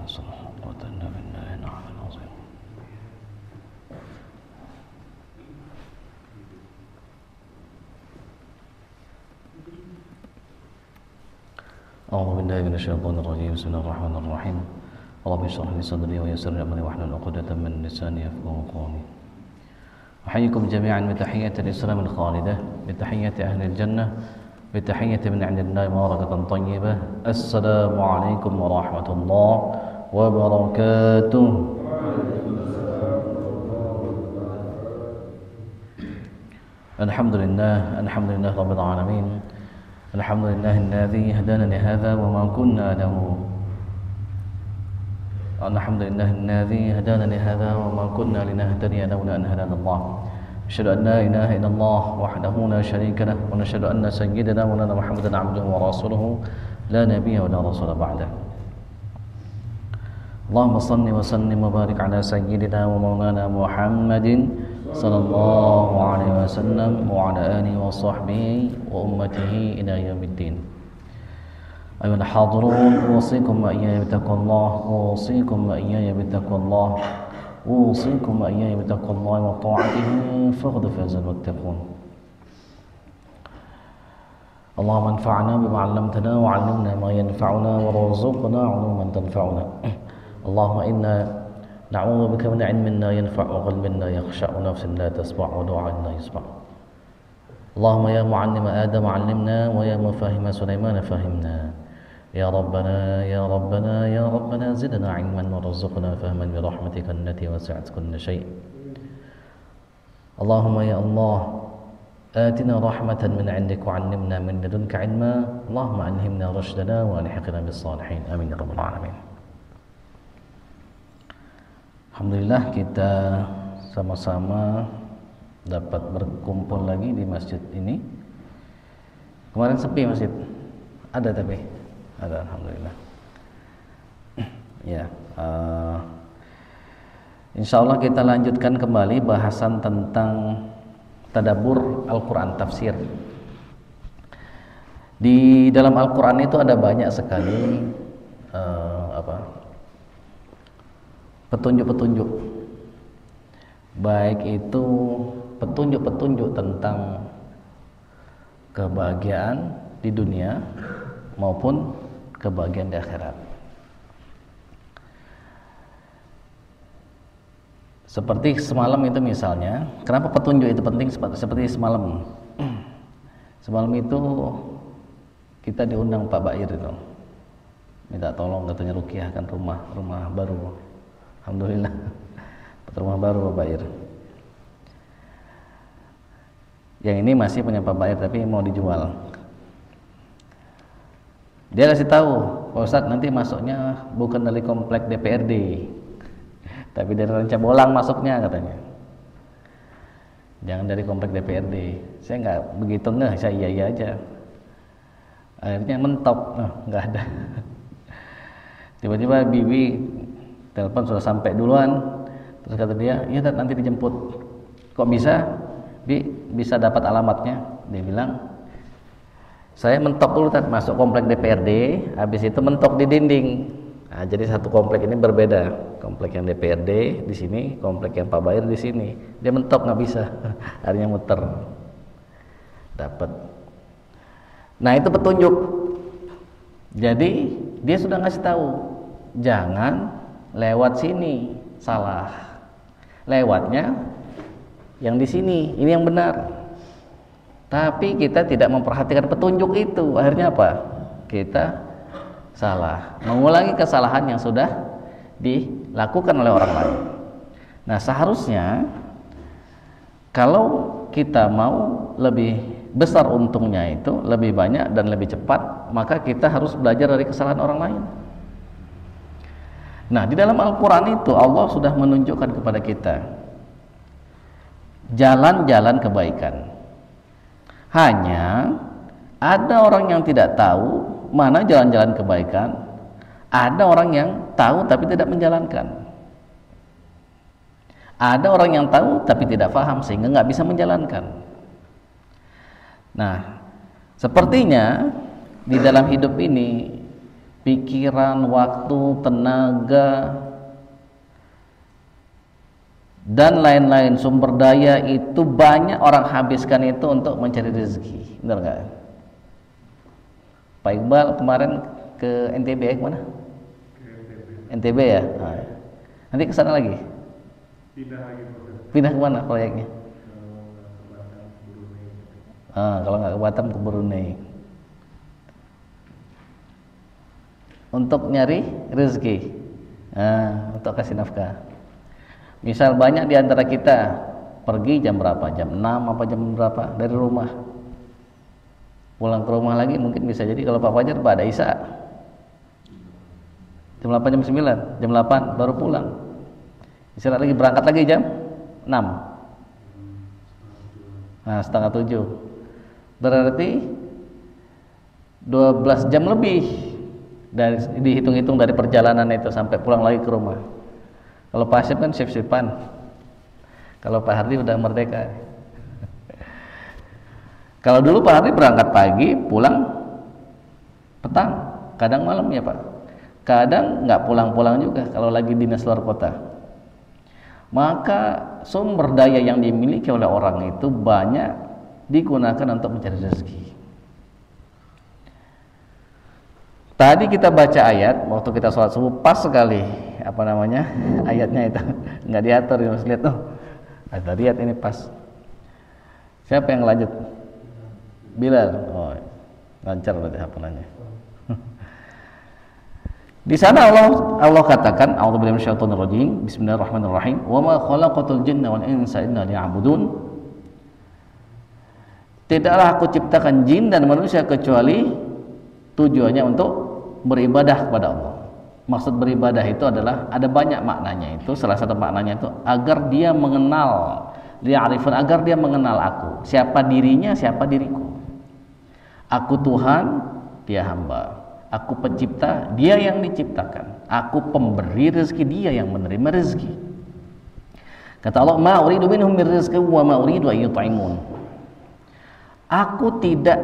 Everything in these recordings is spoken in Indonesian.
أعوذ بالله من الشيطان الرجيم بسم الله الرحمن الرحيم رب اشرح لي صدري ويسر لي أمري واحلل عقدة من لساني يفقهوا قولي أحييكم جميعا بتحية الإسلام الخالدة بتحية أهل الجنة بتحية من عند الله مباركة طيبة السلام عليكم ورحمة الله وبركاته. الحمد لله رب العالمين الحمد لله الذي هدانا لهذا وما كنا له الحمد لله الذي هدانا لهذا وما كنا لنهتدي لولا أن هدانا الله أشهد أن لا إله إلا الله وحده لا شريك له ونشهد أن سيدنا مولانا محمدا عبده ورسوله لا نبي ولا رسول بعده. اللهم صل وسلم وبارك على سيدنا ومولانا محمد صلى الله عليه وسلم وعلى آله وصحبه وأمته إلى يوم الدين. أيها الحاضرون أوصيكم وإياي بتقوى الله أوصيكم وإياي بتقوى الله أوصيكم وإياي بتقوى الله وطاعته فقد فاز المتقون. اللهم انفعنا بما علمتنا وعلمنا ما ينفعنا وارزقنا علوما تنفعنا. اللهم إنا نعوذ بك من علم لا ينفع وقلب لا يخشع ونفس لا تسمع ودعاء لا يسمع. اللهم يا معلم آدم علمنا ويا مفاهم سليمان فهمنا. يا ربنا يا ربنا يا ربنا زدنا علما وارزقنا فهما برحمتك التي وسعت كل شيء. اللهم يا الله آتنا رحمة من عندك وعلمنا من لدنك علما. اللهم ألهمنا رشدنا وألحقنا بالصالحين آمين يا رب العالمين. Alhamdulillah kita sama-sama dapat berkumpul lagi di masjid ini. Kemarin sepi masjid, ada tapi ada alhamdulillah. Ya, insya Allah kita lanjutkan kembali bahasan tentang tadabbur Al-Quran tafsir. Di dalam Al-Quran itu ada banyak sekali petunjuk-petunjuk, baik itu petunjuk-petunjuk tentang kebahagiaan di dunia maupun kebahagiaan di akhirat. Seperti semalam itu misalnya, kenapa petunjuk itu penting? Seperti semalam. Semalam itu kita diundang Pak Bair itu, minta tolong katanya ruqyahkan rumah baru. Alhamdulillah rumah baru Pak Bair. Yang ini masih punya Pak Bair tapi mau dijual. Dia kasih tahu, Pak Ustadz nanti masuknya bukan dari komplek DPRD, tapi dari Ranca Bolang masuknya katanya. Jangan dari komplek DPRD. Saya nggak begitu saya iya aja. Akhirnya mentok, nggak ada. Tiba-tiba Bibi telepon sudah sampai duluan, terus kata dia, iya nanti dijemput. Kok bisa? Bisa dapat alamatnya. Dia bilang, saya mentok dulu masuk komplek DPRD, habis itu mentok di dinding. Nah, jadi satu komplek ini berbeda, komplek yang DPRD di sini, komplek yang Pak Bair di sini. Dia mentok nggak bisa, akhirnya muter, dapat. Nah itu petunjuk. Jadi dia sudah ngasih tahu, jangan lewat sini, salah. Lewatnya yang di sini, ini yang benar. Tapi kita tidak memperhatikan petunjuk itu. Akhirnya apa? Kita salah, mengulangi kesalahan yang sudah dilakukan oleh orang lain. Nah, seharusnya kalau kita mau lebih besar untungnya itu, lebih banyak dan lebih cepat, maka kita harus belajar dari kesalahan orang lain. Nah, di dalam Al-Quran itu Allah sudah menunjukkan kepada kita jalan-jalan kebaikan. Hanya ada orang yang tidak tahu mana jalan-jalan kebaikan, ada orang yang tahu tapi tidak menjalankan. Ada orang yang tahu tapi tidak paham sehingga nggak bisa menjalankan. Nah, sepertinya di dalam hidup ini pikiran, waktu, tenaga, dan lain-lain sumber daya itu banyak orang habiskan itu untuk mencari rezeki. Benar nggak? Pak Iqbal kemarin ke NTB kemana? NTB ya? Nah, nanti ke sana lagi? Pindah kemana proyeknya? Kalau nggak ke Batam, ke Brunei. Untuk nyari rezeki, untuk kasih nafkah. Misal banyak di antara kita pergi jam berapa? Jam 6 apa jam berapa dari rumah? Pulang ke rumah lagi mungkin bisa jadi kalau Pak Fajar pada Isya. Jam 8 jam 9, jam 8 baru pulang. Istirahat lagi, berangkat lagi jam 6. Nah, setengah 7. Berarti 12 jam lebih dari dihitung-hitung dari perjalanan itu sampai pulang lagi ke rumah. Kalau Pak Hasyim kan shift-shiftan. Kalau Pak Hardi udah merdeka. Kalau dulu Pak Hardi berangkat pagi, pulang petang, kadang malam ya Pak. Kadang nggak pulang-pulang juga kalau lagi dinas luar kota. Maka sumber daya yang dimiliki oleh orang itu banyak digunakan untuk mencari rezeki. Tadi kita baca ayat waktu kita sholat subuh, pas sekali ayatnya itu nggak diatur ya, Mas, lihat tuh ada lihat ini pas. Siapa yang lanjut? Bilal. Oh, lancar berarti hafalannya. Di sana Allah katakan, a'udzubillahi minasyaitonir rajim, bismillahirrahmanirrahim, wa ma khalaqatul jinna wal insa illa liya'budun. Tidaklah aku ciptakan jin dan manusia kecuali tujuannya untuk beribadah kepada Allah. Maksud beribadah itu adalah ada banyak maknanya itu. Salah satu maknanya itu agar dia mengenal, liya'rifun, agar dia mengenal aku, siapa dirinya, siapa diriku. Aku Tuhan, dia hamba. Aku pencipta, dia yang diciptakan. Aku pemberi rezeki, dia yang menerima rezeki. Kata Allah, ma uridu minhum min rizqin wa ma uridu an yut'imun. Aku tidak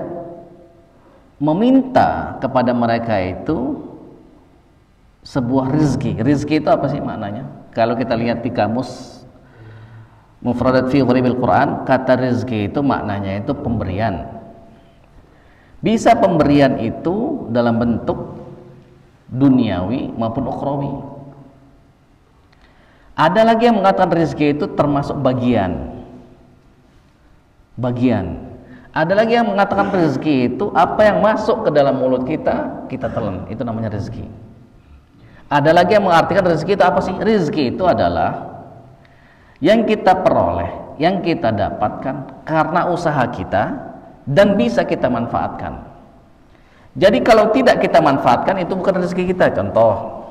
meminta kepada mereka itu sebuah rezeki. Rezeki itu apa sih maknanya? Kalau kita lihat di kamus Mufradat fi Gharibil Quran, kata rezeki itu maknanya itu pemberian. Bisa pemberian itu dalam bentuk duniawi maupun ukhrawi. Ada lagi yang mengatakan rezeki itu termasuk bagian. Ada lagi yang mengatakan rezeki itu apa yang masuk ke dalam mulut kita, kita telan, itu namanya rezeki. Ada lagi yang mengartikan rezeki itu apa sih? Rezeki itu adalah yang kita peroleh, yang kita dapatkan karena usaha kita dan bisa kita manfaatkan. Jadi kalau tidak kita manfaatkan, itu bukan rezeki kita. Contoh,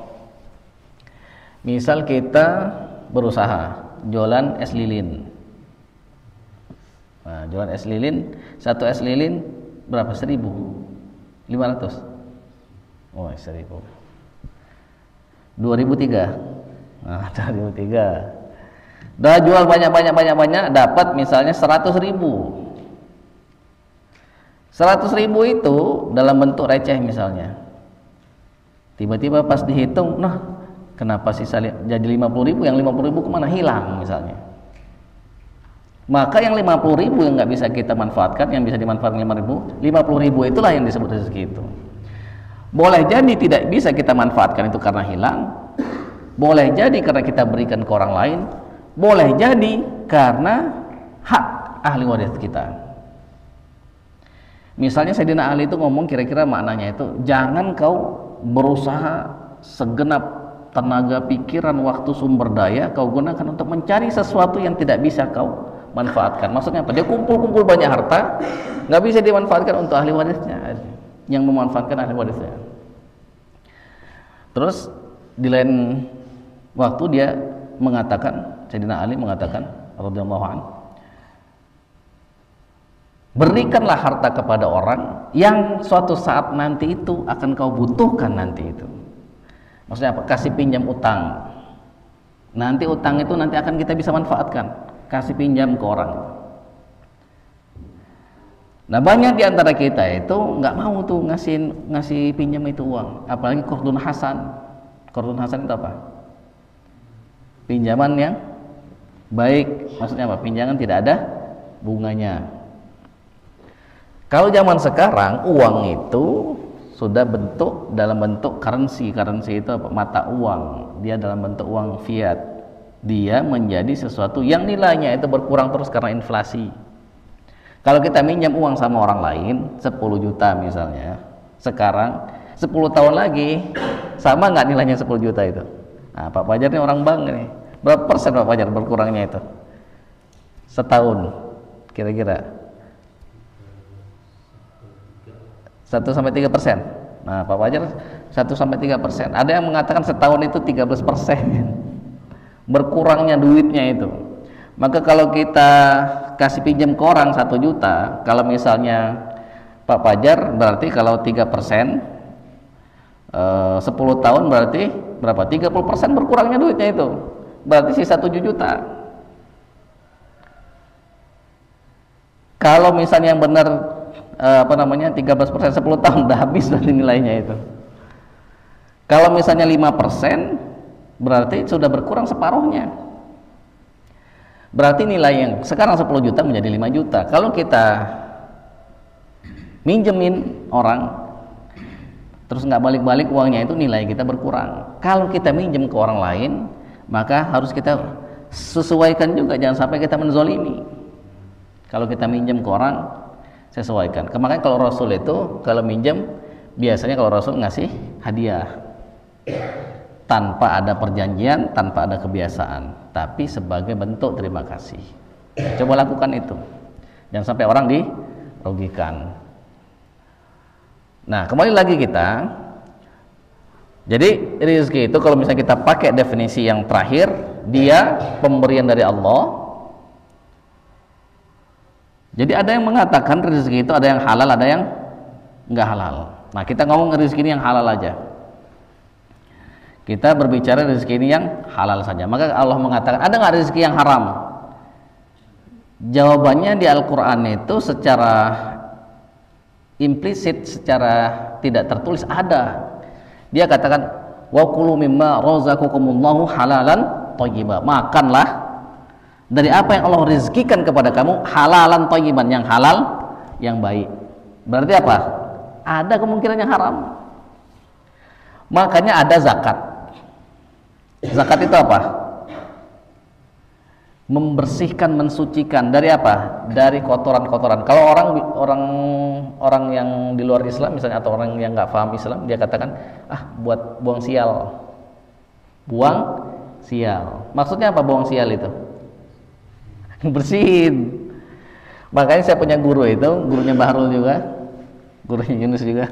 misal kita berusaha jualan es lilin. Nah, jualan es lilin, satu es lilin berapa? 1.500. Oh, 1.000. 2003. Nah, 2003. Udah jual banyak, dapat misalnya 100.000. 100.000 itu dalam bentuk receh misalnya. Tiba-tiba pas dihitung, nah kenapa sisa jadi 50.000, yang 50.000 kemana? Hilang misalnya. Maka yang 50.000 yang nggak bisa kita manfaatkan, yang bisa dimanfaatkan 50.000 itulah yang disebut rezeki itu. Boleh jadi tidak bisa kita manfaatkan itu karena hilang, boleh jadi karena kita berikan ke orang lain, boleh jadi karena hak ahli waris kita. Misalnya Sayyidina Ali itu ngomong kira-kira maknanya itu, jangan kau berusaha segenap tenaga, pikiran, waktu, sumber daya kau gunakan untuk mencari sesuatu yang tidak bisa kau manfaatkan. Maksudnya apa? Dia kumpul banyak harta, nggak bisa dimanfaatkan untuk ahli warisnya, yang memanfaatkan ahli warisnya. Terus di lain waktu dia mengatakan, Sayyidina Ali mengatakan radhiyallahu anhu, berikanlah harta kepada orang yang suatu saat nanti itu akan kau butuhkan nanti itu. Maksudnya apa? Kasih pinjam utang. Nanti utang itu nanti akan kita bisa manfaatkan. Kasih pinjam ke orang. Nah banyak di antara kita itu nggak mau tuh ngasih pinjam itu uang, apalagi qardun hasan. Qardun hasan itu apa? Pinjaman yang baik, maksudnya apa? Pinjaman tidak ada bunganya. Kalau zaman sekarang uang itu sudah dalam bentuk currency itu apa? Mata uang. Dia dalam bentuk uang fiat. Dia menjadi sesuatu yang nilainya itu berkurang terus karena inflasi. Kalau kita minjam uang sama orang lain 10 juta misalnya, sekarang 10 tahun lagi sama nggak nilainya 10 juta itu? Nah, Pak Fajar ini orang bank nih, berapa persen Pak Fajar berkurangnya itu setahun kira-kira? 1-3%. Nah, Pak Fajar 1-3%. Ada yang mengatakan setahun itu 13% berkurangnya duitnya itu. Maka kalau kita kasih pinjam ke orang 1 juta, kalau misalnya Pak Fajar berarti kalau 3%, 10 tahun berarti berapa? 30% berkurangnya duitnya itu. Berarti sisa 7 juta. Kalau misalnya yang benar 13% 10 tahun udah habis berarti nilainya itu. Kalau misalnya 5% berarti sudah berkurang separuhnya. Berarti nilai yang sekarang 10 juta menjadi 5 juta. Kalau kita minjemin orang terus nggak balik-balik uangnya, itu nilai kita berkurang. Kalau kita minjem ke orang lain, maka harus kita sesuaikan juga, jangan sampai kita menzolimi. Kalau kita minjem ke orang, sesuaikan. Makanya kalau Rasul itu kalau minjem, biasanya kalau Rasul ngasih hadiah tanpa ada perjanjian, tanpa ada kebiasaan, tapi sebagai bentuk terima kasih. Coba lakukan itu, jangan sampai orang dirugikan. Nah, kembali lagi kita, jadi rezeki itu kalau misalnya kita pakai definisi yang terakhir, dia pemberian dari Allah. Jadi ada yang mengatakan rezeki itu ada yang halal, ada yang nggak halal. Nah, kita ngomong rezeki ini yang halal aja. Kita berbicara rezeki ini yang halal saja. Maka Allah mengatakan, ada nggak rezeki yang haram? Jawabannya di Al-Quran itu secara implisit, secara tidak tertulis ada. Dia katakan, wa kulu mimma razaqakumullahu halalan thayyiba. Makanlah dari apa yang Allah rezekikan kepada kamu, halalan thayyiban, yang halal, yang baik. Berarti apa? Ada kemungkinan yang haram. Makanya ada zakat. Zakat itu apa? Membersihkan, mensucikan dari apa? Dari kotoran-kotoran. Kalau orang yang di luar Islam misalnya, atau orang yang nggak paham Islam, dia katakan, buat buang sial. Buang sial. Maksudnya apa buang sial itu? Bersihin. Makanya saya punya guru itu, gurunya Bahrul juga, gurunya Yunus juga,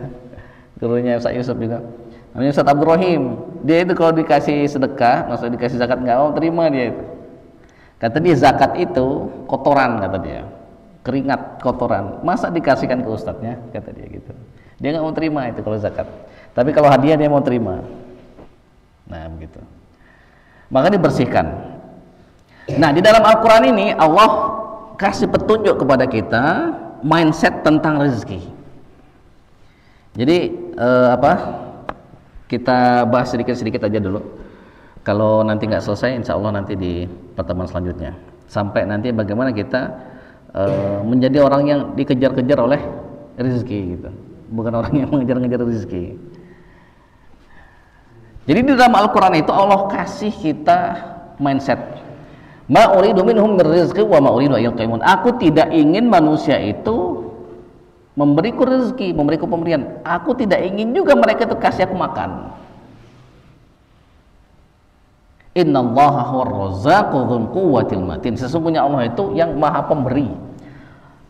gurunya Ustaz Yusuf juga, namanya Ustaz Abdul Rahim. Dia itu kalau dikasih sedekah, maksudnya dikasih zakat, nggak mau terima dia itu. Kata dia zakat itu kotoran, kata dia, keringat kotoran, masa dikasihkan ke ustadznya, kata dia gitu. Dia nggak mau terima itu kalau zakat, tapi kalau hadiah dia mau terima. Nah begitu, maka dibersihkan. Nah di dalam Al-Quran ini Allah kasih petunjuk kepada kita mindset tentang rezeki. Jadi kita bahas sedikit-sedikit aja dulu. Kalau nanti nggak selesai, insya Allah nanti di pertemuan selanjutnya. Sampai nanti bagaimana kita menjadi orang yang dikejar-kejar oleh rezeki gitu, bukan orang yang mengejar-ngejar rezeki. Jadi di dalam Al-Quran itu Allah kasih kita mindset. Ma uridu minhum min rizqi wa ma uridu an yut'imun. Aku tidak ingin manusia itu memberiku rezeki, memberiku pemberian. Aku tidak ingin juga mereka itu kasih aku makan. Innallaha huwar razzaqu dzul quwwatil matin. Sesungguhnya Allah itu yang Maha Pemberi.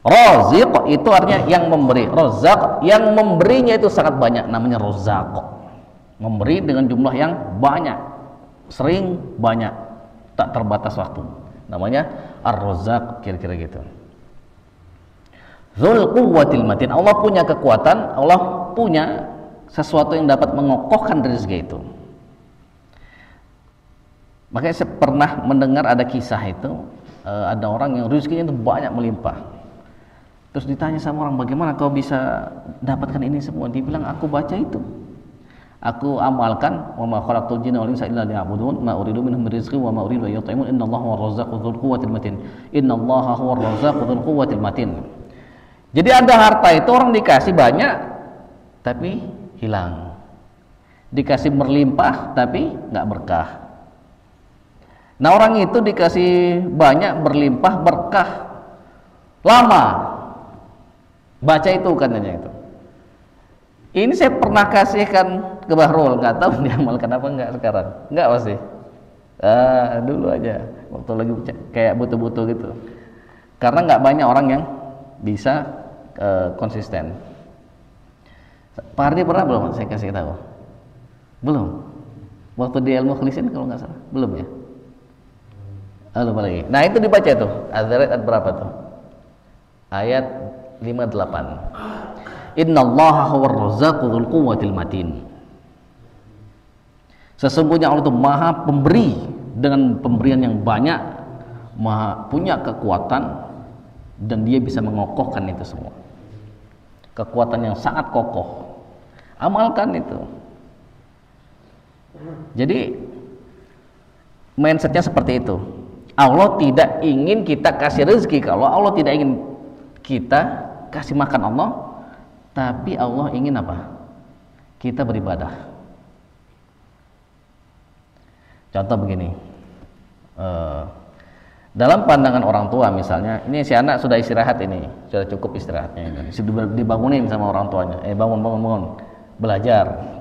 Raziq itu artinya yang memberi. Razzaq yang memberinya itu sangat banyak, namanya Razzaq. Memberi dengan jumlah yang banyak, sering, banyak, tak terbatas waktu. Namanya Ar-Razzaq, kira-kira gitu. Dzul quwwatil matin. Allah punya kekuatan, Allah punya sesuatu yang dapat mengokohkan rezeki itu. Makanya saya pernah mendengar ada kisah itu, ada orang yang rezekinya itu banyak melimpah. Terus ditanya sama orang, bagaimana kau bisa dapatkan ini semua? Dia bilang, aku baca itu, aku amalkan. Wa ma khalaqtul jinna wal insa illa liya'budun ma uridu minhum min rizqin wa ma uridu an yut'imun innallaha huwar razzaqu dzul quwwatil matin innallaha huwar razzaqu dzul quwwatil matin. Jadi ada harta itu orang dikasih banyak tapi hilang, dikasih berlimpah tapi nggak berkah. Nah orang itu dikasih banyak berlimpah berkah lama, baca itu katanya itu. Ini saya pernah kasihkan ke Bahrul, nggak tahu diamalkan apa enggak sekarang. Enggak pasti. Dulu aja waktu lagi kayak butuh-butuh gitu. Karena nggak banyak orang yang bisa konsisten. Pak Ardi pernah belum saya kasih tahu? Belum. Waktu di ilmu khalisin kalau nggak salah, belum ya? Lupa lagi. Nah itu dibaca tuh. Az-Zariyat berapa tuh? Ayat 58. Innallaha huwar razzaqu dzul quwwatil matin. Sesungguhnya Allah itu maha pemberi dengan pemberian yang banyak, maha punya kekuatan, dan dia bisa mengokohkan itu semua. Kekuatan yang sangat kokoh. Amalkan itu. Jadi mindsetnya seperti itu. Allah tidak ingin kita kasih rezeki, kalau Allah tidak ingin kita kasih makan Allah, tapi Allah ingin apa? Kita beribadah. Contoh begini, dalam pandangan orang tua misalnya, ini si anak sudah istirahat, ini sudah cukup istirahatnya, ini sudah dibangunin sama orang tuanya, bangun, belajar.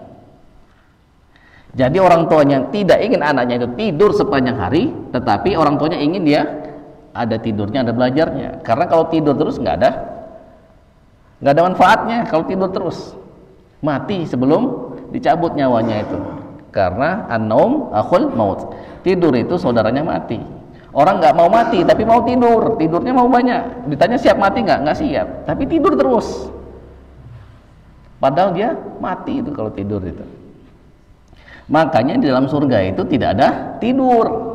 Jadi orang tuanya tidak ingin anaknya itu tidur sepanjang hari, tetapi orang tuanya ingin dia ada tidurnya, ada belajarnya. Karena kalau tidur terus nggak ada manfaatnya. Kalau tidur terus mati sebelum dicabut nyawanya itu. Karena an-naum akhul maut, tidur itu saudaranya mati. Orang nggak mau mati tapi mau tidur, tidurnya mau banyak. Ditanya siap mati nggak siap, tapi tidur terus. Padahal dia mati itu kalau tidur itu. Makanya di dalam surga itu tidak ada tidur,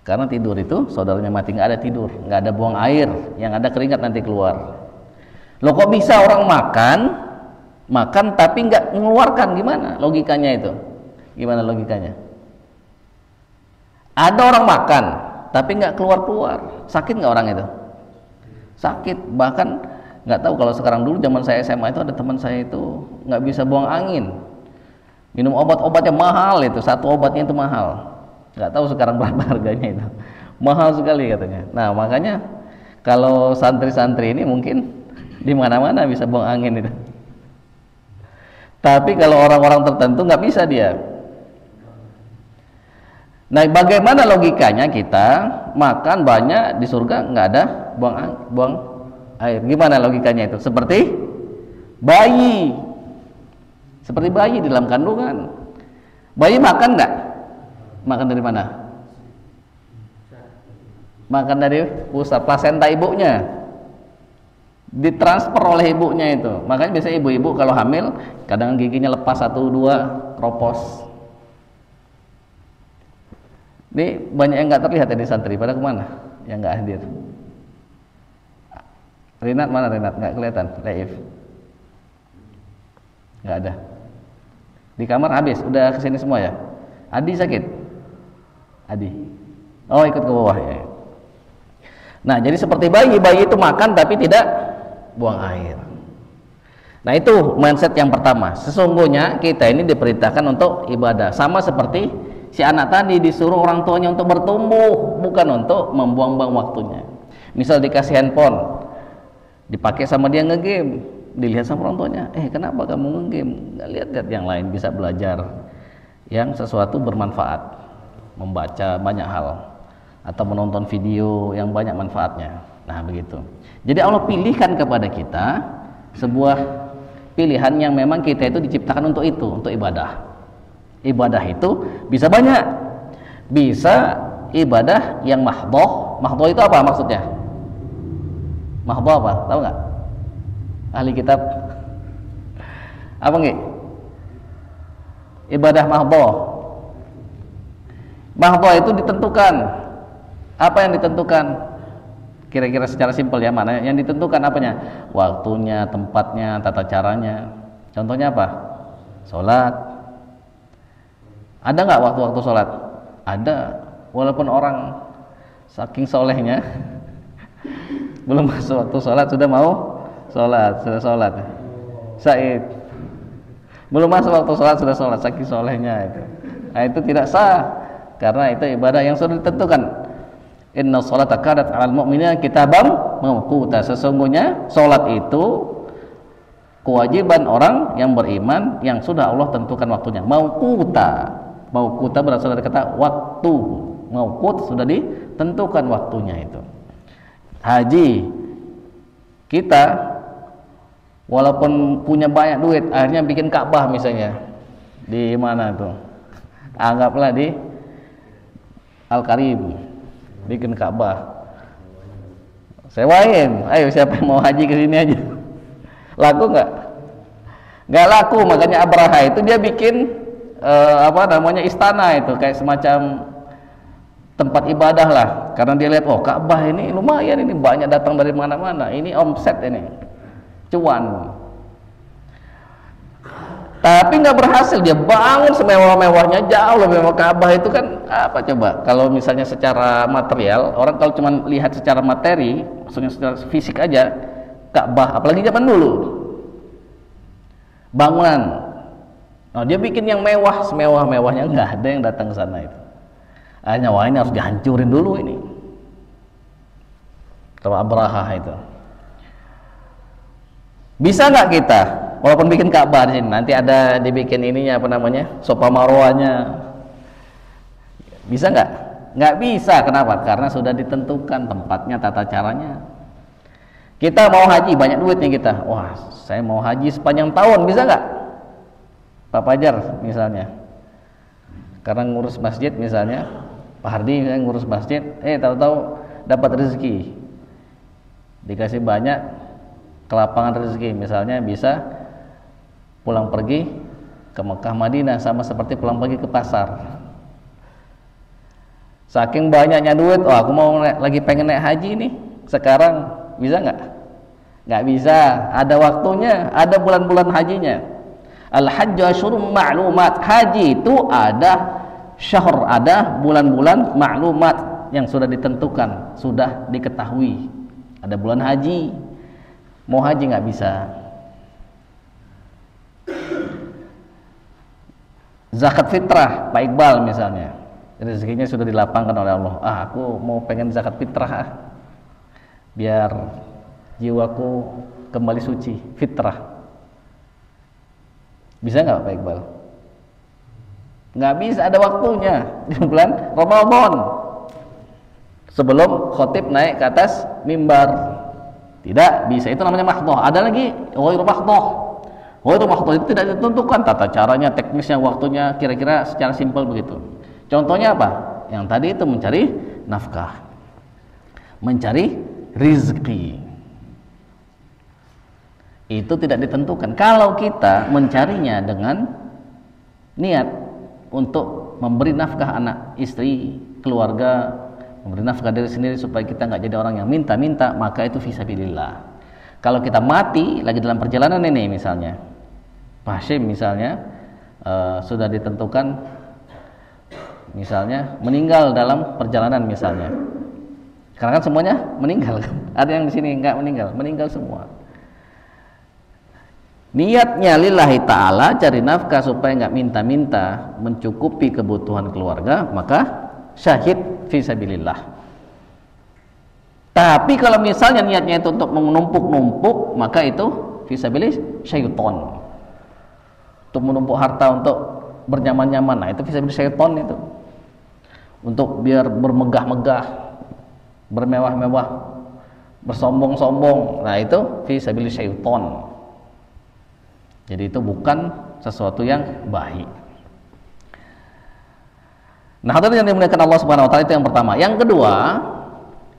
karena tidur itu saudaranya mati. Nggak ada tidur, nggak ada buang air, yang ada keringat nanti keluar. Loh kok bisa orang makan tapi nggak mengeluarkan? Gimana logikanya itu? Gimana logikanya? Ada orang makan tapi nggak keluar, sakit nggak orang itu? Sakit. Bahkan nggak tahu kalau sekarang, dulu zaman saya SMA itu ada teman saya itu nggak bisa buang angin. Minum obat-obatnya mahal itu, satu obatnya itu mahal. Nggak tahu sekarang berapa harganya itu. Mahal sekali katanya. Nah makanya kalau santri-santri ini mungkin di mana-mana bisa buang angin itu. Tapi kalau orang-orang tertentu nggak bisa dia. Nah bagaimana logikanya kita makan banyak di surga nggak ada buang air? Gimana logikanya itu? Seperti bayi. Seperti bayi di dalam kandungan. Bayi makan enggak? Makan dari mana? Makan dari pusat plasenta ibunya. Ditransfer oleh ibunya itu. Makanya biasanya ibu-ibu kalau hamil kadang giginya lepas 1, 2, kropos. Ini banyak yang nggak terlihat ya di santri. Pada kemana? Yang nggak hadir. Rinat mana Rinat? Nggak kelihatan. Laif. Nggak ada. Di kamar habis, udah kesini semua ya. Adi sakit? Adi. Oh ikut ke bawah ya. Nah jadi seperti bayi itu makan tapi tidak buang air. Nah itu mindset yang pertama. Sesungguhnya kita ini diperintahkan untuk ibadah. Sama seperti si anak tadi disuruh orang tuanya untuk bertumbuh, bukan untuk membuang-buang waktunya. Misal dikasih handphone, dipakai sama dia ngegame, dilihat sama orang tuanya, kenapa kamu nge-game? Nggak lihat yang lain, bisa belajar yang sesuatu bermanfaat, membaca banyak hal, atau menonton video yang banyak manfaatnya. Nah begitu. Jadi Allah pilihkan kepada kita sebuah pilihan yang memang kita itu diciptakan untuk itu, untuk ibadah. Ibadah itu bisa banyak, bisa ibadah yang mahdhoh. Mahdhoh itu apa maksudnya? Mahdhoh apa? Tahu nggak? Ahli kitab apa nggih? Ibadah mahdhoh. Mahdhoh itu ditentukan. Apa yang ditentukan? Kira-kira secara simpel ya, mana yang ditentukan apanya? Waktunya, tempatnya, tata caranya. Contohnya apa? Sholat. Ada nggak waktu-waktu sholat? Ada. Walaupun orang saking solehnya belum masuk waktu sholat sudah mau sholat, sudah sholat. Said belum masuk waktu sholat sudah sholat, saking solehnya itu. Nah, itu tidak sah karena itu ibadah yang sudah ditentukan. Inna sholata kanat 'alal mu'minina kitaban mawquta. Sesungguhnya sholat itu kewajiban orang yang beriman yang sudah Allah tentukan waktunya. Mawquta berasal dari kata waktu. Mawqut sudah ditentukan waktunya itu. Haji kita walaupun punya banyak duit, akhirnya bikin Ka'bah misalnya di mana tuh? Anggaplah di Al-Karim, bikin Ka'bah. Sewain, ayo siapa yang mau haji ke sini aja. Laku nggak? Nggak laku, makanya Abraha itu dia bikin istana itu kayak semacam tempat ibadah lah, karena dia lihat Ka'bah ini lumayan, ini banyak datang dari mana-mana, ini omset ini cuan. Tapi nggak berhasil, dia bangun semewah-mewahnya, jauh lebih mewah. Ka'bah itu kan apa coba, kalau misalnya secara material, orang kalau cuma lihat secara materi, maksudnya secara fisik aja, Ka'bah apalagi zaman dulu bangunan, dia bikin yang mewah, semewah-mewahnya, nggak ada yang datang ke sana itu. Hanya wah ini harus dihancurin dulu ini. Kalau Abraha itu bisa nggak kita walaupun bikin Ka'bah di sini, nanti ada dibikin ininya apa namanya, Sofa Marwahnya, bisa nggak? Nggak bisa. Kenapa? Karena sudah ditentukan tempatnya, tata caranya. Kita mau haji, banyak duit nih kita, wah saya mau haji sepanjang tahun, bisa nggak? Pak Fajar misalnya, karena ngurus masjid misalnya, Pak Hardi misalnya ngurus masjid, tahu-tahu dapat rezeki, dikasih banyak kelapangan rezeki, misalnya bisa pulang pergi ke Mekah Madinah sama seperti pulang pergi ke pasar. Saking banyaknya duit, aku mau lagi pengen naik haji nih sekarang, bisa nggak? Nggak bisa, ada waktunya, ada bulan-bulan hajinya. Al-hajju asyhurun ma'lumat, haji itu ada syahr, ada bulan-bulan ma'lumat yang sudah ditentukan, sudah diketahui. Ada bulan haji, mau haji nggak bisa. Zakat fitrah, Pak Iqbal misalnya, rezekinya sudah dilapangkan oleh Allah. Aku mau pengen zakat fitrah, biar jiwaku kembali suci, fitrah. Bisa nggak Pak Iqbal? Nggak bisa, ada waktunya di bulan Ramadan sebelum khotib naik ke atas mimbar. Tidak bisa, itu namanya mahdhah. Ada lagi ghairu mahdhah. Ghairu mahdhah itu tidak ditentukan tata caranya, teknisnya, waktunya, kira-kira secara simpel begitu. Contohnya apa? Yang tadi itu mencari nafkah, mencari rizki, itu tidak ditentukan. Kalau kita mencarinya dengan niat untuk memberi nafkah anak, istri, keluarga, memberi nafkah diri sendiri supaya kita nggak jadi orang yang minta-minta, maka itu fisabilillah. Kalau kita mati lagi dalam perjalanan ini misalnya, Pak Hashim misalnya sudah ditentukan misalnya meninggal dalam perjalanan misalnya, karena kan semuanya meninggal kan? Ada yang di sini nggak meninggal, meninggal semua. Niatnya lillahi ta'ala, cari nafkah supaya nggak minta-minta, mencukupi kebutuhan keluarga, maka syahid fisabilillah. Tapi kalau misalnya niatnya itu untuk menumpuk-numpuk, maka itu fisabilillah syaiton, untuk menumpuk harta untuk bernyaman-nyaman. Nah itu fisabilillah syaiton itu, untuk biar bermegah-megah, bermewah-mewah, bersombong-sombong. Nah itu fisabilillah syaiton. Jadi itu bukan sesuatu yang baik. Nah, hadirin yang dimuliakan Allah Subhanahu wa taala, itu yang pertama. Yang kedua,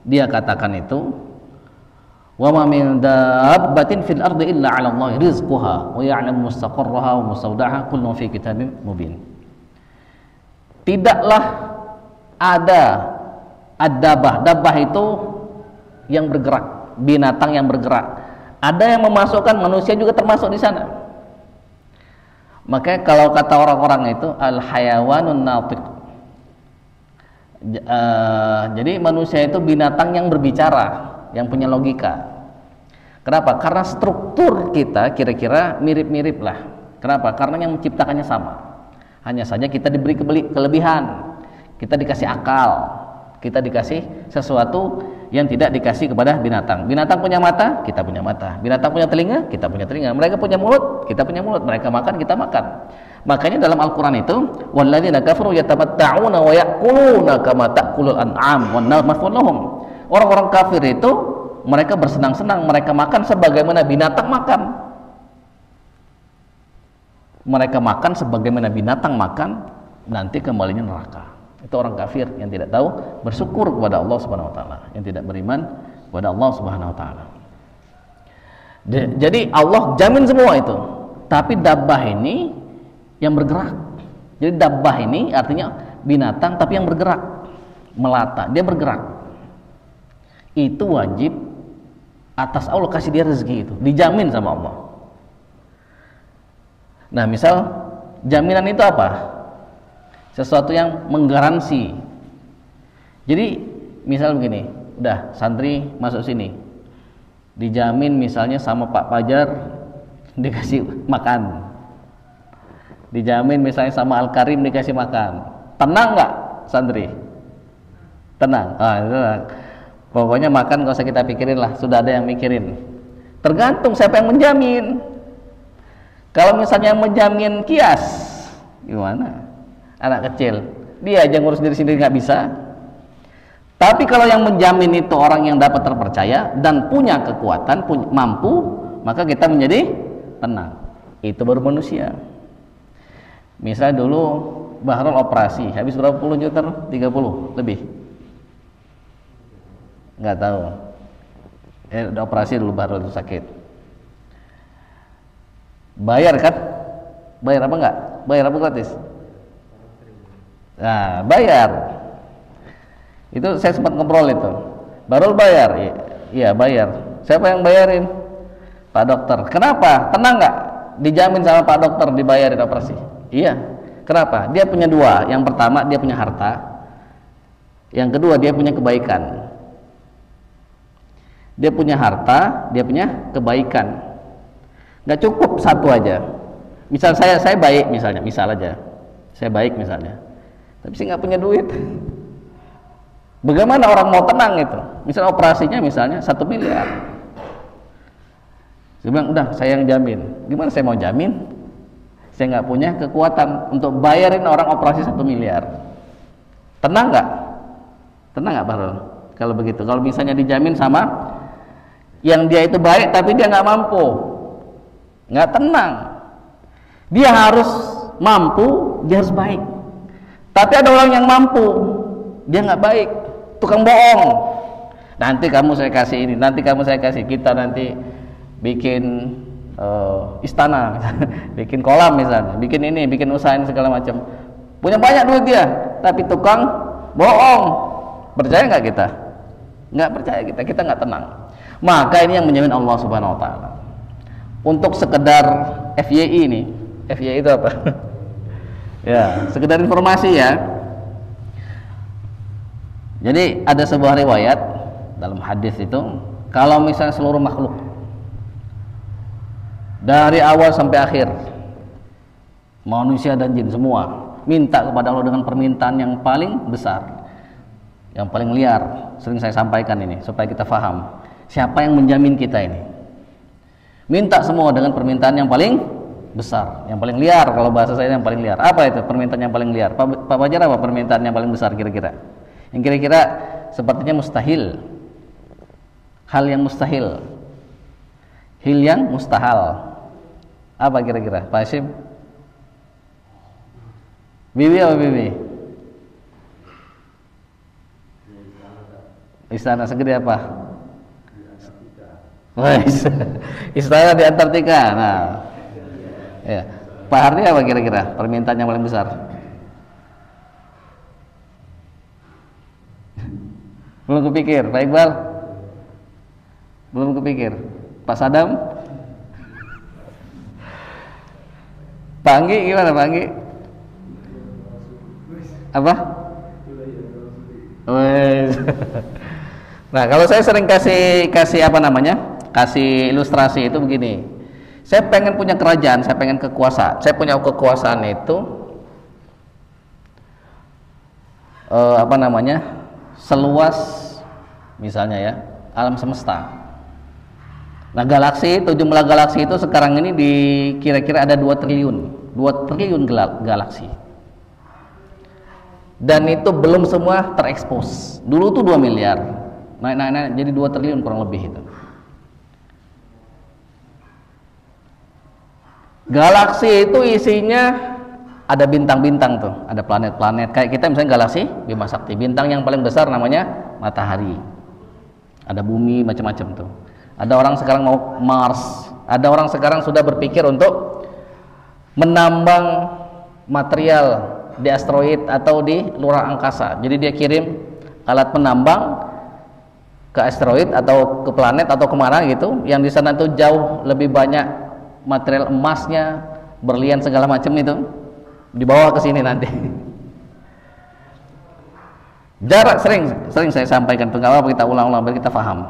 dia katakan itu wa ma min dabbatin fil ardi illa 'ala Allah rizquha wa ya'lamu mustaqarraha wa mustawda'aha kullun fi kitabim mubin. Tidaklah ada ad-dabbah. Dabbah itu yang bergerak, binatang yang bergerak. Ada yang memasukkan manusia juga termasuk di sana. Makanya kalau kata orang-orang itu al-hayawanun natiq. Jadi manusia itu binatang yang berbicara, yang punya logika. Kenapa? Karena struktur kita kira-kira mirip-mirip lah. Kenapa? Karena yang menciptakannya sama. Hanya saja kita diberi kelebihan. Kita dikasih akal. Kita dikasih sesuatu yang tidak dikasih kepada binatang. Binatang punya mata, kita punya mata. Binatang punya telinga, kita punya telinga. Mereka punya mulut, kita punya mulut. Mereka makan, kita makan. Makanya dalam Al-Quran itu, walladzina kafaru yatamatta'una wa ya'kuluna kama ta'kulul an'am wan nar maswal lahum. Orang-orang kafir itu mereka bersenang-senang, mereka makan sebagaimana binatang makan. Mereka makan sebagaimana binatang makan, nanti kembalinya neraka. Itu orang kafir yang tidak tahu bersyukur kepada Allah Subhanahu wa taala, yang tidak beriman kepada Allah Subhanahu wa taala. Jadi Allah jamin semua itu. Tapi dabbah ini yang bergerak. Jadi dabbah ini artinya binatang tapi yang bergerak, melata, dia bergerak. Itu wajib atas Allah, kasih dia rezeki itu, dijamin sama Allah. Nah, misal jaminan itu apa? Sesuatu yang menggaransi. Jadi misal begini, udah santri masuk sini, dijamin misalnya sama Pak Pajar dikasih makan, dijamin misalnya sama Al Karim dikasih makan. Tenang nggak santri? Tenang. Pokoknya makan gak usah kita pikirin lah, sudah ada yang mikirin. Tergantung siapa yang menjamin. Kalau misalnya yang menjamin kias, gimana? Anak kecil, dia aja ngurus diri sendiri nggak bisa. Tapi kalau yang menjamin itu orang yang dapat terpercaya dan punya kekuatan, mampu, maka kita menjadi tenang. Itu baru manusia. Misalnya dulu Bahrul operasi, habis berapa puluh juta? 30 lebih. Nggak tahu. Udah operasi dulu Bahrul itu sakit. Bayar kan? Bayar apa enggak? Bayar apa gratis? Nah, bayar. Itu saya sempat ngobrol itu. Bahrul bayar. Iya, bayar. Siapa yang bayarin? Pak dokter. Kenapa? Tenang nggak? Dijamin sama Pak dokter dibayarin operasi. Iya. Kenapa? Dia punya dua. Yang pertama dia punya harta. Yang kedua dia punya kebaikan. Dia punya harta, dia punya kebaikan. Nggak cukup satu aja. Misal saya baik misalnya, misal aja. Saya baik misalnya. Tapi saya nggak punya duit. Bagaimana orang mau tenang itu? Misal operasinya misalnya 1 miliar. Saya bilang, udah saya yang jamin. Gimana saya mau jamin? Saya nggak punya kekuatan untuk bayarin orang operasi 1 miliar. Tenang nggak? Tenang nggak Bahrul? Kalau begitu, kalau misalnya dijamin sama yang dia itu baik tapi dia nggak mampu, nggak tenang. Dia harus mampu, dia harus baik. Tapi ada orang yang mampu, dia nggak baik, tukang bohong. Nanti kamu saya kasih ini, nanti kamu saya kasih, kita nanti bikin istana, bikin kolam misalnya, bikin ini, bikin usaha ini segala macam. Punya banyak duit dia, tapi tukang bohong. Percaya nggak kita? Nggak percaya kita nggak tenang. Maka ini yang menjamin Allah Subhanahu Wa Taala. Untuk sekedar FYI ini, FYI itu apa? Ya, sekedar informasi ya. Jadi ada sebuah riwayat dalam hadis itu, kalau misalnya seluruh makhluk dari awal sampai akhir, manusia dan jin semua minta kepada Allah dengan permintaan yang paling besar, yang paling liar. Sering saya sampaikan ini supaya kita paham siapa yang menjamin kita ini. Minta semua dengan permintaan yang paling besar, yang paling liar. Kalau bahasa saya yang paling liar. Apa itu permintaan yang paling liar? Pak Fajar, apa permintaan yang paling besar kira-kira? Yang kira-kira sepertinya mustahil, hal yang mustahil, hal yang mustahil. Apa kira-kira Pak Hashim? Bibi apa Bibi? Istana segede apa? Istana di Antartika. Nah, ya. Pak Hardi apa kira-kira permintaan yang paling besar? Belum kepikir, Pak Iqbal? kepikir. Pak Sadam? Pak Anggi gimana Pak Anggi? Apa? Nah, kalau saya sering kasih apa namanya? Kasih ilustrasi itu begini. Saya pengen punya kerajaan, saya pengen kekuasaan. Saya punya kekuasaan itu apa namanya? Seluas misalnya ya, alam semesta. Nah, galaksi itu, jumlah galaksi itu sekarang ini kira-kira ada 2 triliun galaksi. Dan itu belum semua terekspos. Dulu tuh 2 miliar. Naik jadi 2 triliun kurang lebih itu. Galaksi itu isinya ada bintang-bintang tuh, ada planet-planet. Kayak kita misalnya galaksi Bima Sakti, bintang yang paling besar namanya matahari. Ada bumi, macam-macam tuh. Ada orang sekarang mau Mars, ada orang sekarang sudah berpikir untuk menambang material di asteroid atau di luar angkasa. Jadi dia kirim alat penambang ke asteroid atau ke planet atau kemana gitu, yang di sana tuh jauh lebih banyak material emasnya, berlian segala macam itu dibawa ke sini nanti. Jarak sering saya sampaikan, pengawal kita ulang-ulang biar kita paham.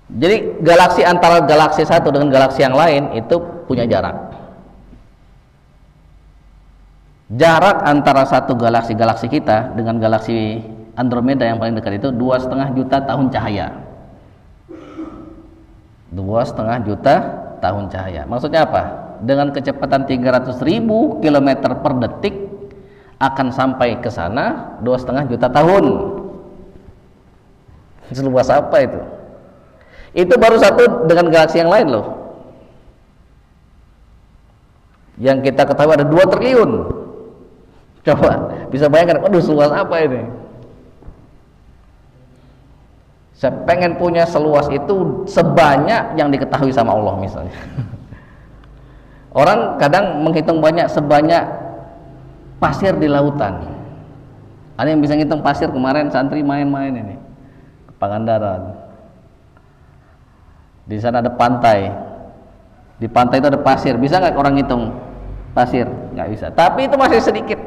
Jadi galaksi antara galaksi satu dengan galaksi yang lain itu punya jarak. Jarak antara satu galaksi kita dengan galaksi Andromeda yang paling dekat itu 2,5 juta tahun cahaya. 2,5 juta tahun cahaya. Maksudnya apa? Dengan kecepatan 300.000 km per detik akan sampai ke sana 2,5 juta tahun. Seluas apa itu? Itu baru satu dengan galaksi yang lain loh. Yang kita ketahui ada 2 triliun. Coba bisa bayangkan, aduh seluas apa ini? Saya pengen punya seluas itu sebanyak yang diketahui sama Allah misalnya. Orang kadang menghitung sebanyak pasir di lautan. Ada yang bisa ngitung pasir, kemarin santri main-main ini ke Pangandaran. Di sana ada pantai. Di pantai itu ada pasir. Bisa nggak orang ngitung pasir? Nggak bisa. Tapi itu masih sedikit.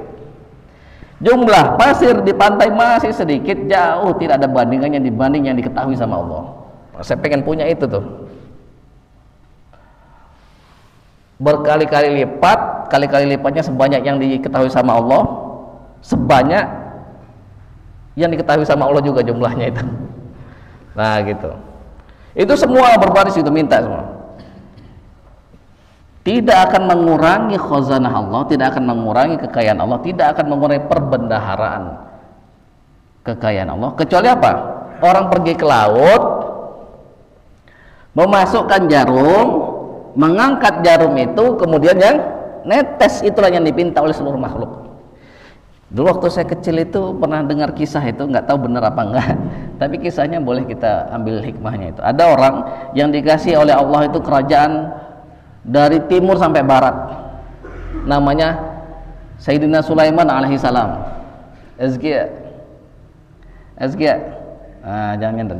Jumlah pasir di pantai masih sedikit, jauh tidak ada bandingannya dibanding yang diketahui sama Allah. Saya pengen punya itu tuh. Berkali-kali lipat, kali-kali lipatnya sebanyak yang diketahui sama Allah, sebanyak yang diketahui sama Allah juga jumlahnya itu. Nah gitu. Itu semua berbaris itu minta semua. Tidak akan mengurangi khazanah Allah, tidak akan mengurangi kekayaan Allah, tidak akan mengurangi perbendaharaan kekayaan Allah. Kecuali apa? Orang pergi ke laut, memasukkan jarum, mengangkat jarum itu, kemudian yang netes, itulah yang dipinta oleh seluruh makhluk. Dulu waktu saya kecil itu pernah dengar kisah itu, nggak tahu benar apa enggak, tapi kisahnya boleh kita ambil hikmahnya itu. Ada orang yang dikasih oleh Allah itu kerajaan dari timur sampai barat, namanya Sayyidina Sulaiman alaihissalam. Azkiya. Jangan.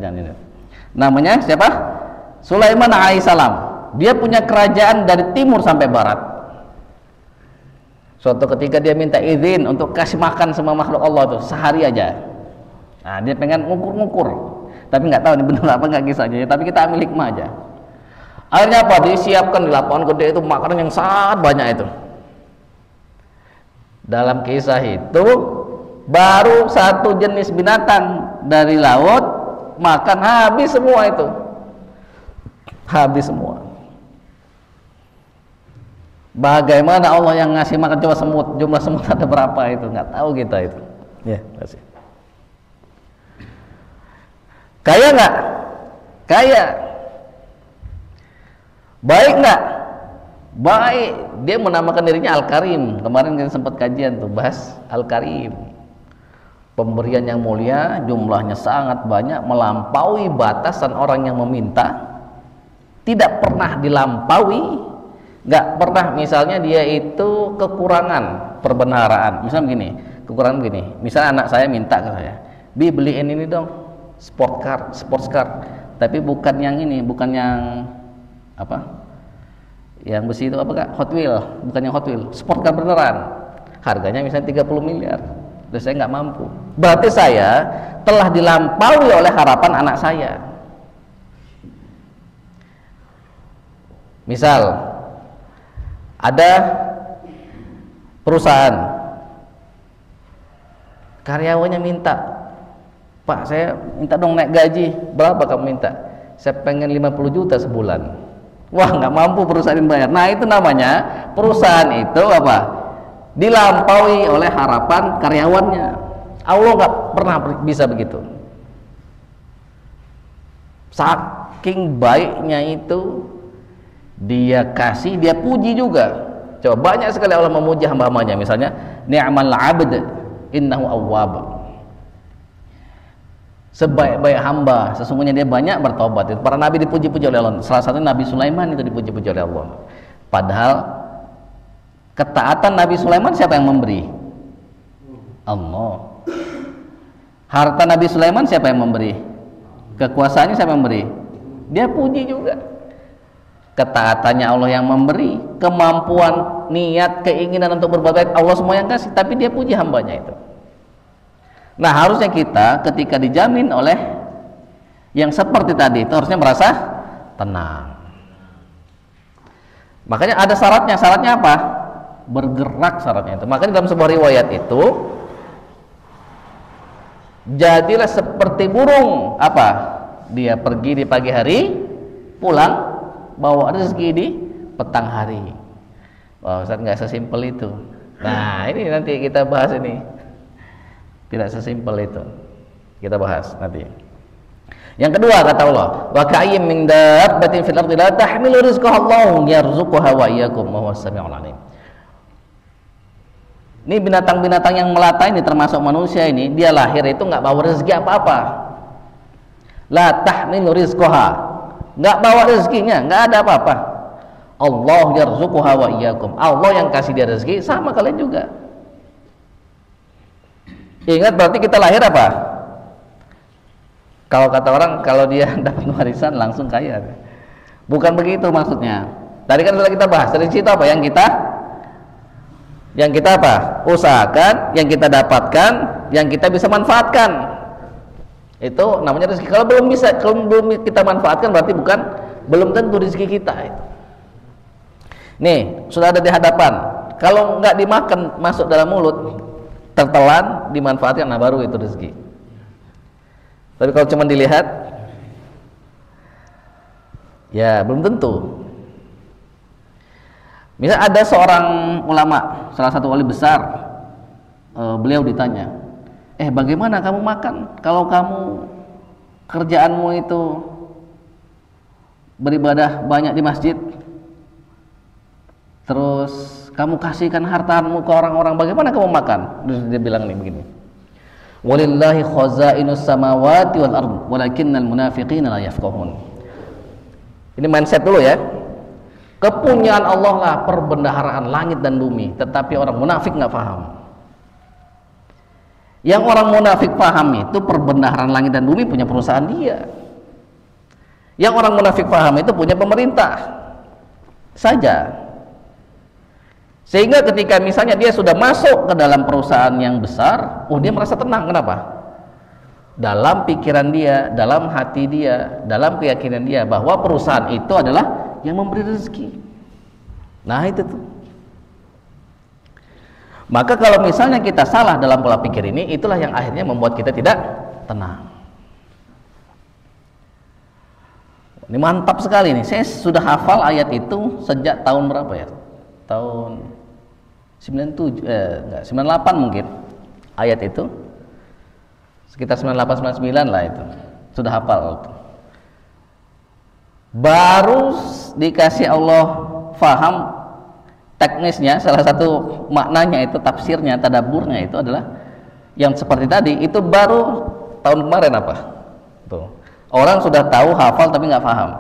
Namanya siapa? Sulaiman alaihissalam. Dia punya kerajaan dari timur sampai barat. Suatu ketika dia minta izin untuk kasih makan semua makhluk Allah tuh sehari aja. Nah, dia pengen ngukur-ngukur, tapi nggak tahu ini benar apa nggak kisahnya. Tapi kita ambil hikmah aja. Akhirnya apa? Disiapkan di lapangan gede itu makanan yang sangat banyak itu. Dalam kisah itu baru satu jenis binatang dari laut makan habis semua itu. Habis semua. Bagaimana Allah yang ngasih makan coba semut? Jumlah semut ada berapa itu? Nggak tahu kita itu. Ya, kasih. Kaya nggak? Kaya. Baik nggak? Baik. Dia menamakan dirinya Al-Karim. Kemarin kita sempat kajian tuh bahas Al-Karim. Pemberian yang mulia, jumlahnya sangat banyak, melampaui batasan orang yang meminta. Tidak pernah dilampaui. Nggak pernah misalnya dia itu kekurangan perbendaharaan. Misalnya begini, kekurangan begini. Misalnya anak saya minta ke saya, "Bi, beliin ini dong, sports car." tapi bukan yang ini, bukan yang apa? Yang besi itu apa Kak? Hot Wheel, bukan yang Hot Wheel, sport car beneran. Harganya misalnya 30 miliar. Dan saya nggak mampu. Berarti saya telah dilampaui oleh harapan anak saya. Misal ada perusahaan, karyawannya minta, Pak saya minta dong naik gaji. Berapa kamu minta? Saya pengen 50 juta sebulan. Wah nggak mampu perusahaan bayar. Nah itu namanya perusahaan itu apa? Dilampaui oleh harapan karyawannya. Allah nggak pernah bisa begitu. Saking baiknya itu, dia kasih, dia puji juga. Coba banyak sekali Allah memuji hamba-hambanya. Misalnya ni'mal 'abd innahu awwab. Sebaik-baik hamba, sesungguhnya dia banyak bertobat. Para nabi dipuji-puji oleh Allah. Salah satu Nabi Sulaiman itu dipuji-puji oleh Allah. Padahal ketaatan Nabi Sulaiman siapa yang memberi? Allah. Harta Nabi Sulaiman siapa yang memberi? Kekuasaannya siapa yang memberi? Dia puji juga. Ketaatannya Allah yang memberi, kemampuan, niat, keinginan untuk berbuat baik Allah semua yang kasih, tapi dia puji hambanya itu. Nah harusnya kita ketika dijamin oleh yang seperti tadi itu harusnya merasa tenang. Makanya ada syaratnya. Syaratnya apa? Bergerak syaratnya itu. Makanya dalam sebuah riwayat itu, jadilah seperti burung. Apa? Dia pergi di pagi hari, pulang bawa rezeki di petang hari. Wah Ustaz, nggak sesimpel itu. Nah ini nanti kita bahas ini. Tidak sesimpel itu. Kita bahas nanti. Yang kedua kata Allah, wa ka'ayyim min dabbatin fil ardi la tahmilu rizqaha Allahu yarzuquha wa iyyakum wa huwas samiul alim. Ini binatang-binatang yang melata ini termasuk manusia ini, dia lahir itu nggak bawa rezeki apa-apa. La tahmilu rizqaha, nggak bawa rezekinya, nggak ada apa-apa. Allah yarzuquha wa iyyakum. Allah yang kasih dia rezeki, sama kalian juga. Ingat berarti kita lahir apa? Kalau kata orang, kalau dia dapat warisan langsung kaya. Bukan begitu maksudnya. Tadi kan sudah kita bahas, dari situ apa yang kita apa? Usahakan, yang kita dapatkan, yang kita bisa manfaatkan. Itu namanya rezeki. Kalau belum kita manfaatkan berarti belum tentu rezeki kita itu. Nih, sudah ada di hadapan. Kalau nggak dimakan masuk dalam mulut, tertelan, dimanfaatkan, nah baru itu rezeki. Tapi kalau cuma dilihat, ya belum tentu. Misal ada seorang ulama, salah satu wali besar, beliau ditanya, bagaimana kamu makan kalau kamu kerjaanmu itu beribadah banyak di masjid, terus kamu kasihkan hartamu ke orang-orang, bagaimana kamu makan? Dia bilang nih begini, walillahi khazainus samawati wal ardh walakinnal munafiqina la yafqahun. Ini mindset dulu ya. Kepunyaan Allah lah perbendaharaan langit dan bumi, tetapi orang munafik nggak paham. Yang orang munafik paham itu perbendaharaan langit dan bumi punya perusahaan dia. Yang orang munafik paham itu punya pemerintah saja. Sehingga ketika misalnya dia sudah masuk ke dalam perusahaan yang besar, dia merasa tenang. Kenapa? Dalam pikiran dia, dalam hati dia, dalam keyakinan dia bahwa perusahaan itu adalah yang memberi rezeki. Nah itu tuh. Maka kalau misalnya kita salah dalam pola pikir ini, itulah yang akhirnya membuat kita tidak tenang. Ini mantap sekali nih. Saya sudah hafal ayat itu sejak tahun berapa ya? Tahun 98 mungkin. Ayat itu sekitar 98 99 lah itu. Sudah hafal. Baru dikasih Allah faham teknisnya, salah satu maknanya itu, tafsirnya, tadaburnya itu adalah yang seperti tadi. Itu baru tahun kemarin apa? Tuh. Orang sudah tahu, hafal tapi nggak paham.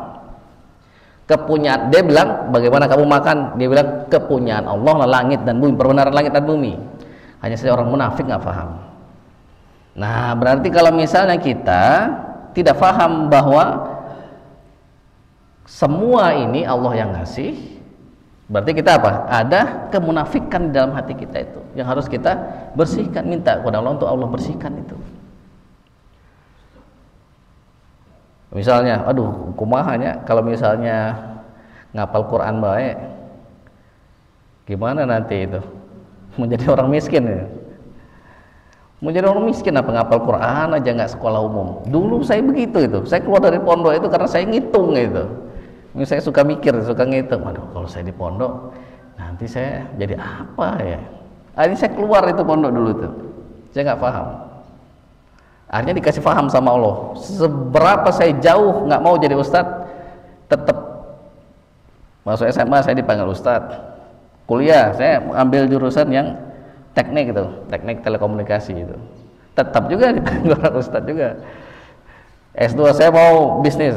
Kepunyaan, dia bilang bagaimana kamu makan? Dia bilang kepunyaan Allah lah langit dan bumi, perbenaran langit dan bumi. Hanya saja orang munafik nggak paham. Nah berarti kalau misalnya kita tidak paham bahwa semua ini Allah yang ngasih, berarti kita apa? Ada kemunafikan di dalam hati kita itu yang harus kita bersihkan, minta kepada Allah untuk Allah bersihkan itu. Misalnya, aduh kumahanya kalau misalnya ngapal Quran baik, gimana nanti itu? Menjadi orang miskin ya. Menjadi orang miskin apa ngapal Quran aja nggak sekolah umum. Dulu saya begitu itu. Saya keluar dari pondok itu karena saya ngitung gitu. Saya suka mikir, suka ngitung. Aduh, kalau saya di pondok nanti saya jadi apa ya? Akhirnya saya keluar itu pondok dulu tuh. Saya nggak paham. Akhirnya dikasih paham sama Allah. Seberapa saya jauh nggak mau jadi ustadz, tetap masuk SMA saya dipanggil ustadz. Kuliah saya ambil jurusan yang teknik itu, teknik telekomunikasi itu. Tetap juga dipanggil ustadz juga. S2 saya mau bisnis.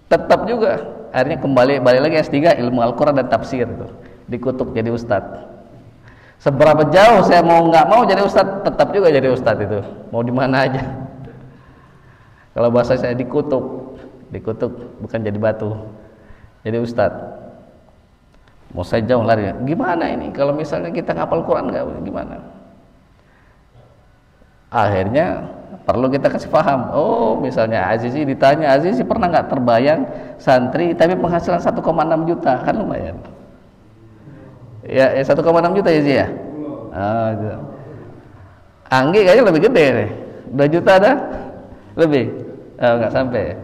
Tetap juga. Akhirnya balik lagi S3 ilmu Al-Quran dan tafsir itu. Dikutuk jadi ustadz. Seberapa jauh saya nggak mau jadi ustadz, tetap juga jadi ustadz itu. Mau di mana aja. Kalau bahasa saya dikutuk bukan jadi batu. Jadi ustadz. Mau saya jauh lari. Gimana ini? Kalau misalnya kita ngapal Quran nggak gimana? Akhirnya perlu kita kasih paham. Oh, misalnya Azizi ditanya, Azizi pernah nggak terbayang santri tapi penghasilan 1,6 juta, kan lumayan. Ya 1,6 juta ya Zia ya? Gitu. Anggi kayaknya lebih gede nih. 2 juta ada? Lebih? Nggak sampai.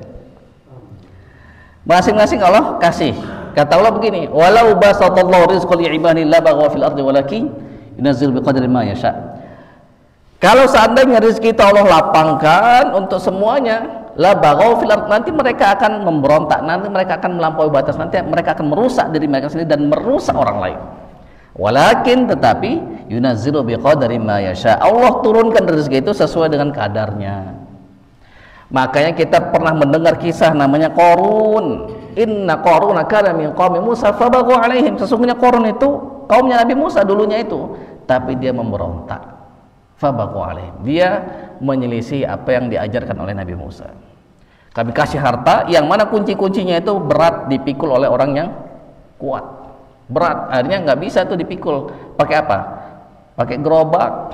Masing-masing Allah kasih. Kata Allah begini, walau basatallahu rizqa li'ibadihi la baghaw fil ardi walakin yunazzilu biqadri ma yasha. Kalau seandainya rezeki itu Allah lapangkan untuk semuanya, la baghaw fil ardi, nanti mereka akan memberontak, nanti mereka akan melampaui batas, nanti mereka akan merusak diri mereka sendiri dan merusak orang lain. Walakin tetapi yunazzilu biqadri ma yasha. Allah turunkan rezeki itu sesuai dengan kadarnya. Makanya kita pernah mendengar kisah namanya Qarun. Inna Qaruna kana min qaumi Musa fabaghu alaihim. Sesungguhnya Qarun itu kaumnya Nabi Musa dulunya itu, tapi dia memberontak. Fabaghu alaihim. Dia menyelisih apa yang diajarkan oleh Nabi Musa. Kami kasih harta yang mana kunci-kuncinya itu berat dipikul oleh orang yang kuat. Berat, akhirnya nggak bisa tuh dipikul. Pakai apa? Pakai gerobak,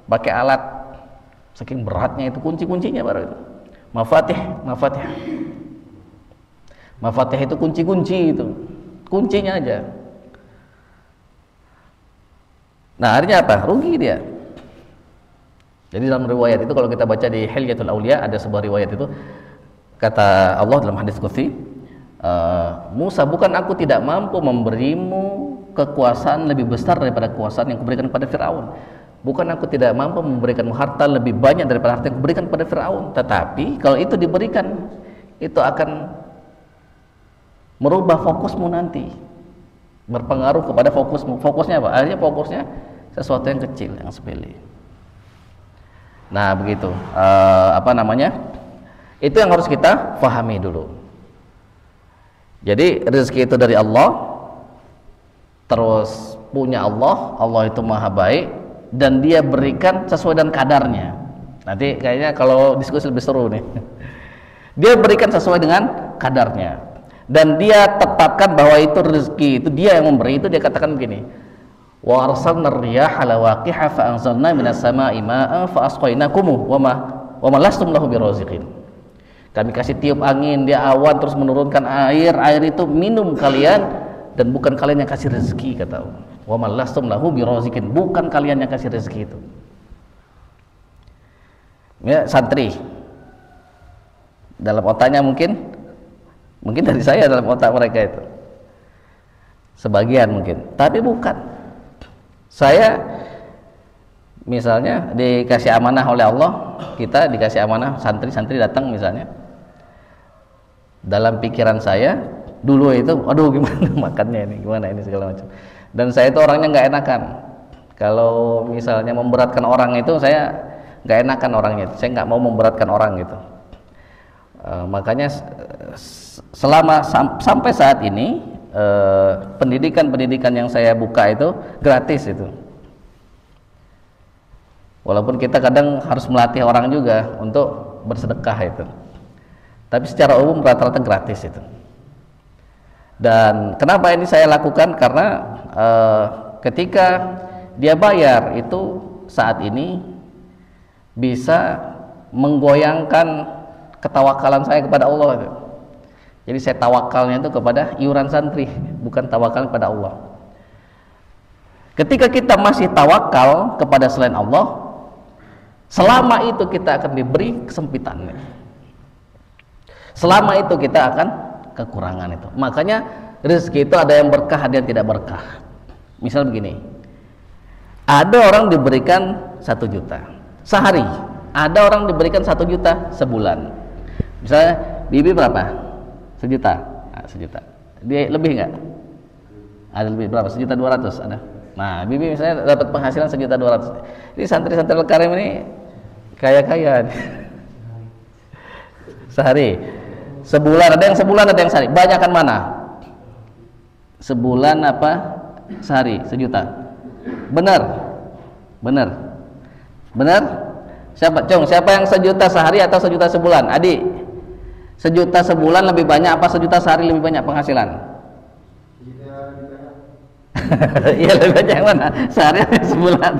pakai alat. Saking beratnya itu kunci-kuncinya baru itu. Mafatih itu kunci-kunci itu. Kuncinya aja. Nah, akhirnya apa? Rugi dia. Jadi dalam riwayat itu kalau kita baca di Hilyatul Auliya ada sebuah riwayat itu kata Allah dalam hadis qudsi, Musa, bukan aku tidak mampu memberimu kekuasaan lebih besar daripada kekuasaan yang kuberikan kepada Firaun. Bukan aku tidak mampu memberikanmu harta lebih banyak daripada harta yang kuberikan kepada Firaun. Tetapi kalau itu diberikan, itu akan merubah fokusmu nanti, berpengaruh kepada fokusmu. Fokusnya apa? Akhirnya fokusnya sesuatu yang kecil, yang sepele. Nah begitu, itu yang harus kita pahami dulu. Jadi rezeki itu dari Allah, terus punya Allah, Allah itu maha baik dan dia berikan sesuai dengan kadarnya. Nanti kayaknya kalau diskusi lebih seru nih. Dia berikan sesuai dengan kadarnya dan dia tetapkan bahwa itu rezeki itu dia yang memberi. Itu dia katakan begini, wa arsalna ar-riyaha lawaqiha fa anzalna minas samaa'i ma'an fa asqainakum wa ma lastum lahu biraziqin. Kami kasih tiup angin, dia awan terus menurunkan air itu minum kalian dan bukan kalian yang kasih rezeki, kata Allah. Wa ma lastum lahu biraziqin, bukan kalian yang kasih rezeki itu. Ya, santri dalam otaknya mungkin dari saya dalam otak mereka itu sebagian mungkin, tapi bukan. Saya misalnya dikasih amanah oleh Allah, kita dikasih amanah, santri datang misalnya, dalam pikiran saya dulu itu, aduh gimana makannya ini, gimana ini segala macam, dan saya itu orangnya nggak enakan kalau misalnya memberatkan orang itu, saya nggak enakan orangnya, saya nggak mau memberatkan orang gitu. Makanya sampai saat ini pendidikan yang saya buka itu gratis itu, walaupun kita kadang harus melatih orang juga untuk bersedekah itu, tapi secara umum rata-rata gratis itu. Dan kenapa ini saya lakukan? Karena ketika dia bayar itu saat ini bisa menggoyangkan ketawakalan saya kepada Allah. Jadi saya tawakalnya itu kepada iuran santri, bukan tawakal kepada Allah. Ketika kita masih tawakal kepada selain Allah, selama itu kita akan diberi kesempitan. Selama itu kita akan kekurangan itu. Makanya rezeki itu ada yang berkah, ada yang tidak berkah. Misal begini, ada orang diberikan 1 juta sehari, ada orang diberikan 1 juta sebulan. Misalnya Bibi berapa? 1 juta. Nah, 1 juta. Dia lebih nggak? Ada lebih berapa? 1.200.000 ada. Nah, Bibi misalnya dapat penghasilan 1.200.000. Ini santri-santri Al-Karim ini kaya-kaya. Sehari. Sebulan, ada yang sebulan, ada yang sehari. Banyakan mana? Sebulan apa? Sehari, 1 juta. Benar? Benar? Benar? Siapa? Cung, siapa yang 1 juta sehari atau 1 juta sebulan? Adik, 1 juta sebulan lebih banyak apa 1 juta sehari lebih banyak penghasilan? Iya, lebih banyak yang mana? Sehari atau sebulan?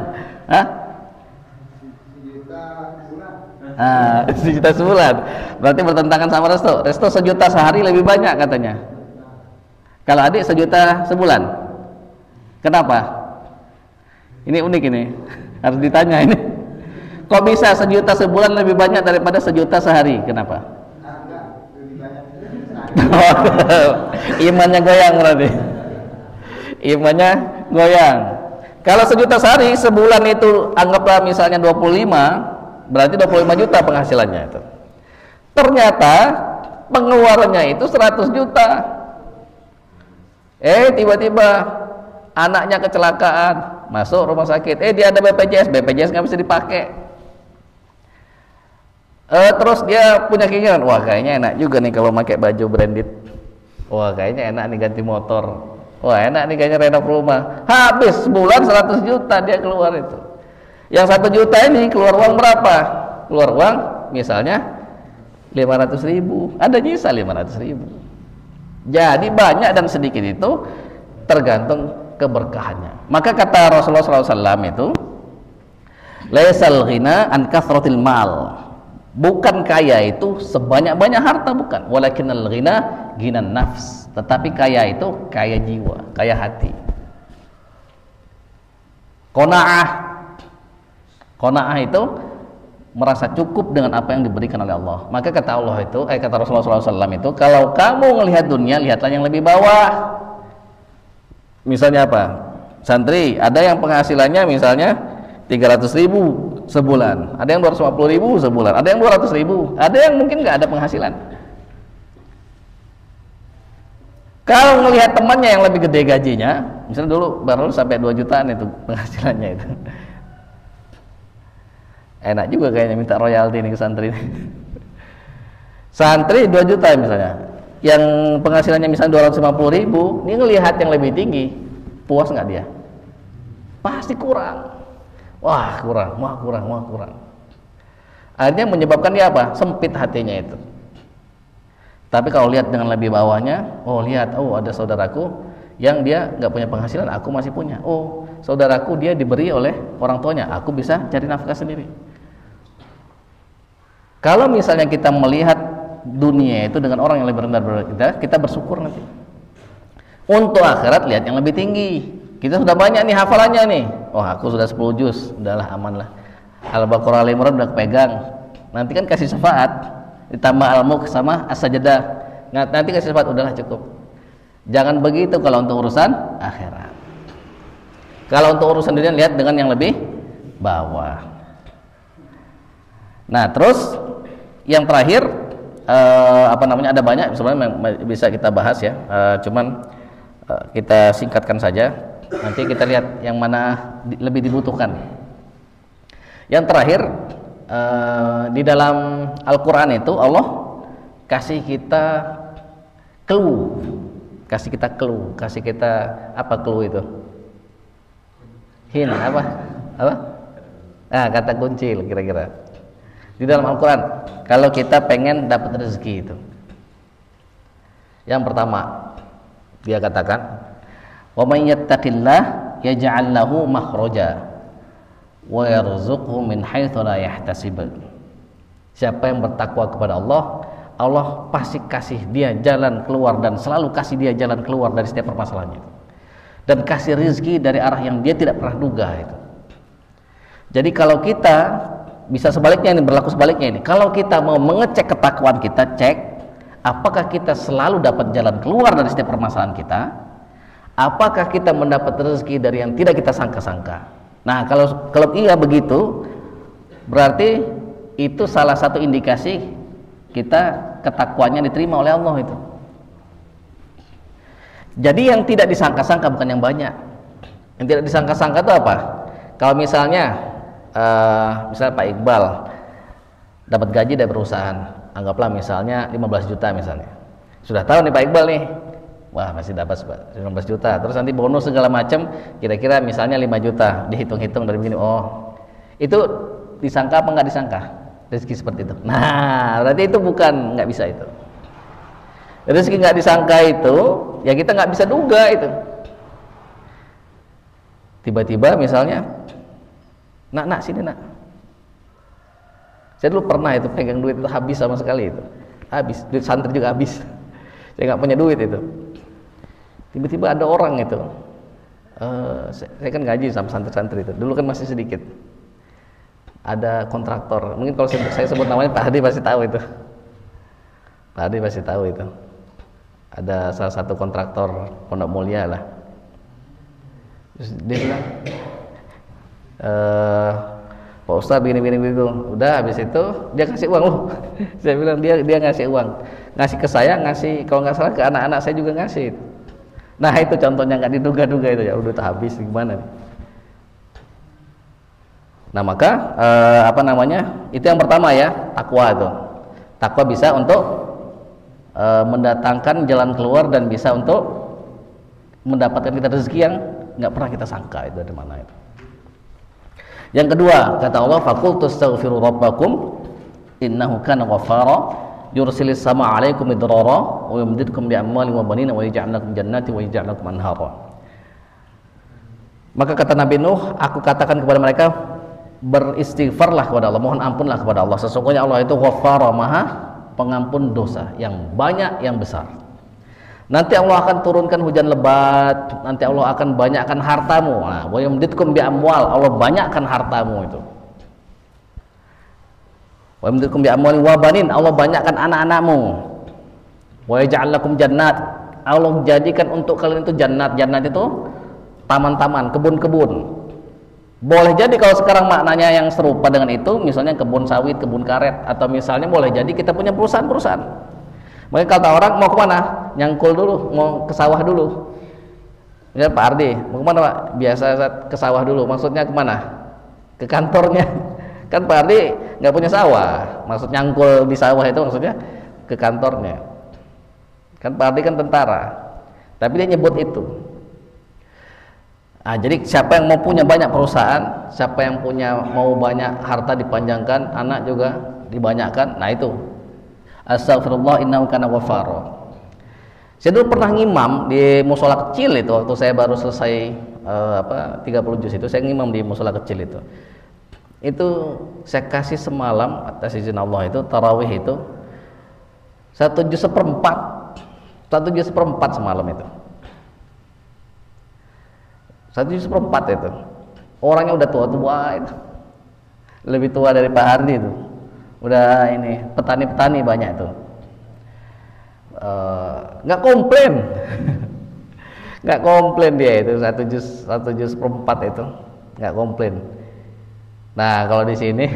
Hah? 1 juta sebulan. Berarti bertentangan sama Resto. Resto 1 juta sehari lebih banyak katanya. Kalau adik 1 juta sebulan. Kenapa? Ini unik ini. Harus ditanya ini. Kok bisa 1 juta sebulan lebih banyak daripada 1 juta sehari? Kenapa? Imannya goyang berarti. Imannya goyang. Kalau 1 juta sehari, sebulan itu anggaplah misalnya 25, berarti 25 juta penghasilannya itu. Ternyata pengeluarannya itu 100 juta. Tiba-tiba anaknya kecelakaan, masuk rumah sakit. Dia ada BPJS, BPJS nggak bisa dipakai. Terus dia punya keinginan, wah kayaknya enak juga nih kalau pakai baju branded. Wah kayaknya enak nih ganti motor. Wah enak nih kayaknya renov rumah. Habis sebulan 100 juta dia keluar itu. Yang 1 juta ini keluar uang berapa? Keluar uang misalnya 500.000. Ada nyisa 500.000. Jadi banyak dan sedikit itu tergantung keberkahannya. Maka kata Rasulullah SAW itu, laisal ghina an kathratil mal. Bukan kaya itu sebanyak-banyak harta, bukan. Walakinnal ghina ghinan nafs. Tetapi kaya itu kaya jiwa, kaya hati. Qanaah itu merasa cukup dengan apa yang diberikan oleh Allah. Maka kata Allah itu, kata Rasulullah SAW itu, kalau kamu melihat dunia, lihatlah yang lebih bawah. Misalnya apa? Santri, ada yang penghasilannya misalnya 300.000 sebulan, ada yang 250.000 sebulan, ada yang 200.000, ada yang mungkin nggak ada penghasilan. Kalau melihat temannya yang lebih gede gajinya, misalnya dulu baru sampai 2 jutaan itu penghasilannya itu. Enak juga kayaknya minta royalti nih ke santri. Santri 2 juta misalnya, yang penghasilannya misalnya 250.000, ini ngelihat yang lebih tinggi, puas nggak dia? Pasti kurang. Wah kurang. Akhirnya menyebabkan dia apa? Sempit hatinya itu. Tapi kalau lihat dengan lebih bawahnya, ada saudaraku yang dia nggak punya penghasilan, aku masih punya. Saudaraku dia diberi oleh orang tuanya, aku bisa cari nafkah sendiri. Kalau misalnya kita melihat dunia itu dengan orang yang lebih rendah dari kita bersyukur nanti. Untuk akhirat lihat yang lebih tinggi. Kita sudah banyak nih hafalannya nih. Aku sudah 10 juz, udahlah aman lah. Al-Baqarah Al-Imran udah kepegang. Nanti kan kasih syafaat, ditambah Al-Mulk sama As-Sajdah. Nanti kasih syafaat, udahlah cukup. Jangan begitu kalau untuk urusan akhirat. Kalau untuk urusan dunia lihat dengan yang lebih bawah. Nah, terus yang terakhir ada banyak sebenarnya bisa kita bahas ya. Cuman kita singkatkan saja. Nanti kita lihat yang mana lebih dibutuhkan. Yang terakhir, di dalam Al-Quran itu Allah kasih kita clue. Kasih kita apa clue itu? Hint apa? Kata kunci kira-kira. Di dalam Al-Quran, kalau kita pengen dapat rezeki itu, yang pertama, Dia katakan, "Wa may yattaqillah yaj'al lahu makhraja wa yarzuqhu min haitsu la yahtasib." Siapa yang bertakwa kepada Allah, Allah pasti kasih dia jalan keluar dan selalu kasih dia jalan keluar dari setiap permasalahannya. Dan kasih rezeki dari arah yang dia tidak pernah duga itu. Jadi kalau kita bisa sebaliknya, ini berlaku sebaliknya ini. Kalau kita mau mengecek ketakwaan kita, cek apakah kita selalu dapat jalan keluar dari setiap permasalahan kita? Apakah kita mendapat rezeki dari yang tidak kita sangka-sangka? Nah, kalau iya begitu, berarti itu salah satu indikasi kita ketakwaannya diterima oleh Allah itu. Jadi yang tidak disangka-sangka bukan yang banyak. Yang tidak disangka-sangka itu apa? Kalau misalnya Pak Iqbal dapat gaji dari perusahaan, anggaplah misalnya 15 juta misalnya. Sudah tahu nih Pak Iqbal nih, wah masih dapat 15 juta. Terus nanti bonus segala macam, kira-kira misalnya 5 juta. Dihitung-hitung dari begini, oh itu disangka apa nggak disangka? Rezeki seperti itu. Nah, berarti itu bukan, nggak bisa itu. Rezeki nggak disangka itu, ya kita nggak bisa duga itu. Tiba-tiba misalnya, nak sini nak. Saya dulu pernah itu pegang duit itu habis sama sekali itu, habis. Duit santri juga habis. Saya nggak punya duit itu. Tiba-tiba ada orang itu, saya kan gaji sama santri-santri itu. Dulu kan masih sedikit. Ada kontraktor, mungkin kalau saya sebut namanya Pak Hadi pasti tahu itu. Pak Hadi pasti tahu itu. Ada salah satu kontraktor Pondok Mulia lah. Terus dia bilang, Pak Ustadz begini gitu. Udah habis itu dia kasih uang loh. Saya bilang dia ngasih uang, ngasih ke saya, ngasih kalau nggak salah ke anak-anak saya juga ngasih. Nah itu contohnya nggak diduga-duga itu ya, udah habis gimana nih. Nah maka itu yang pertama ya, takwa itu. Takwa bisa untuk mendatangkan jalan keluar dan bisa untuk mendapatkan kita rezeki yang nggak pernah kita sangka itu dari mana itu. Yang kedua, kata Allah, faqultu astaghfiru rabbakum innahu kana ghaffara yursilis sama 'alaikum midrara wa yumdidkum bi amwalin wa banina wa yaj'al lakum jannatin wa yaj'al lakum anhara. Maka kata Nabi Nuh, aku katakan kepada mereka, beristighfarlah kepada Allah, mohon ampunlah kepada Allah. Sesungguhnya Allah itu Ghaffara, Maha pengampun dosa yang banyak, yang besar. Nanti Allah akan turunkan hujan lebat, nanti Allah akan banyakkan hartamu. Nah, wa yumdidkum bi amwal, Allah banyakkan hartamu itu. Wa yumdidkum bi amwalin wa banin, Allah banyakkan anak-anakmu. Wa yaj'al lakum jannat, Allah jadikan untuk kalian itu jannat. Jannat itu taman-taman, kebun-kebun. Boleh jadi kalau sekarang maknanya yang serupa dengan itu, misalnya kebun sawit, kebun karet, atau misalnya boleh jadi kita punya perusahaan-perusahaan. Mungkin kata orang mau kemana? Nyangkul dulu, mau ke sawah dulu. Ya Pak Ardi, mau kemana Pak? Biasa ke sawah dulu, maksudnya kemana? Ke kantornya. Kan Pak Ardi nggak punya sawah, maksud nyangkul di sawah itu maksudnya ke kantornya. Kan Pak Ardi kan tentara, tapi dia nyebut itu. Nah, jadi siapa yang mau punya banyak perusahaan, siapa yang mau banyak harta dipanjangkan, anak juga dibanyakkan, nah itu astagfirullah innahu kana ghaffara. Saya dulu pernah ngimam di musola kecil itu, waktu saya baru selesai 30 juz itu, saya ngimam di musola kecil itu. Itu saya kasih semalam atas izin Allah itu tarawih itu 1 juz seperempat semalam itu. 1 juz seperempat itu. Orangnya udah tua-tua itu. Lebih tua dari Pak Hardi itu. Udah ini, petani-petani banyak itu. Nggak komplain. Nggak komplain dia itu 1 juz seperempat itu. Nggak komplain. Nah, kalau di sini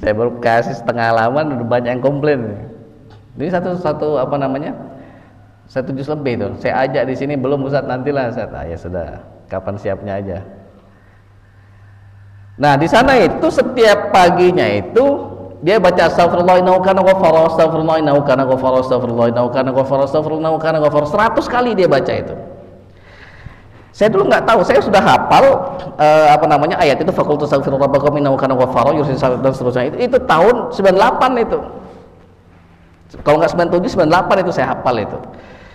saya baru kasih setengah halaman udah banyak yang komplain. Ini satu 1 juz lebih itu. Saya ajak di sini belum Ustaz, nantilah Ustaz. Ah, ya sudah, kapan siapnya aja. Nah, di sana itu setiap paginya itu dia baca astagfirullah innahu kana ghaffara, astagfirullah innahu kana ghaffara, astagfirullah innahu kana ghaffara, astagfirullah innahu kana ghaffara. 100 kali dia baca itu. Saya dulu nggak tahu, saya sudah hafal ayat itu faqultu astaghfiru rabbakum innahu kana ghaffara yursilis dan seterusnya. Itu tahun 98 itu. Kalau nggak 97, 98 itu saya hafal itu.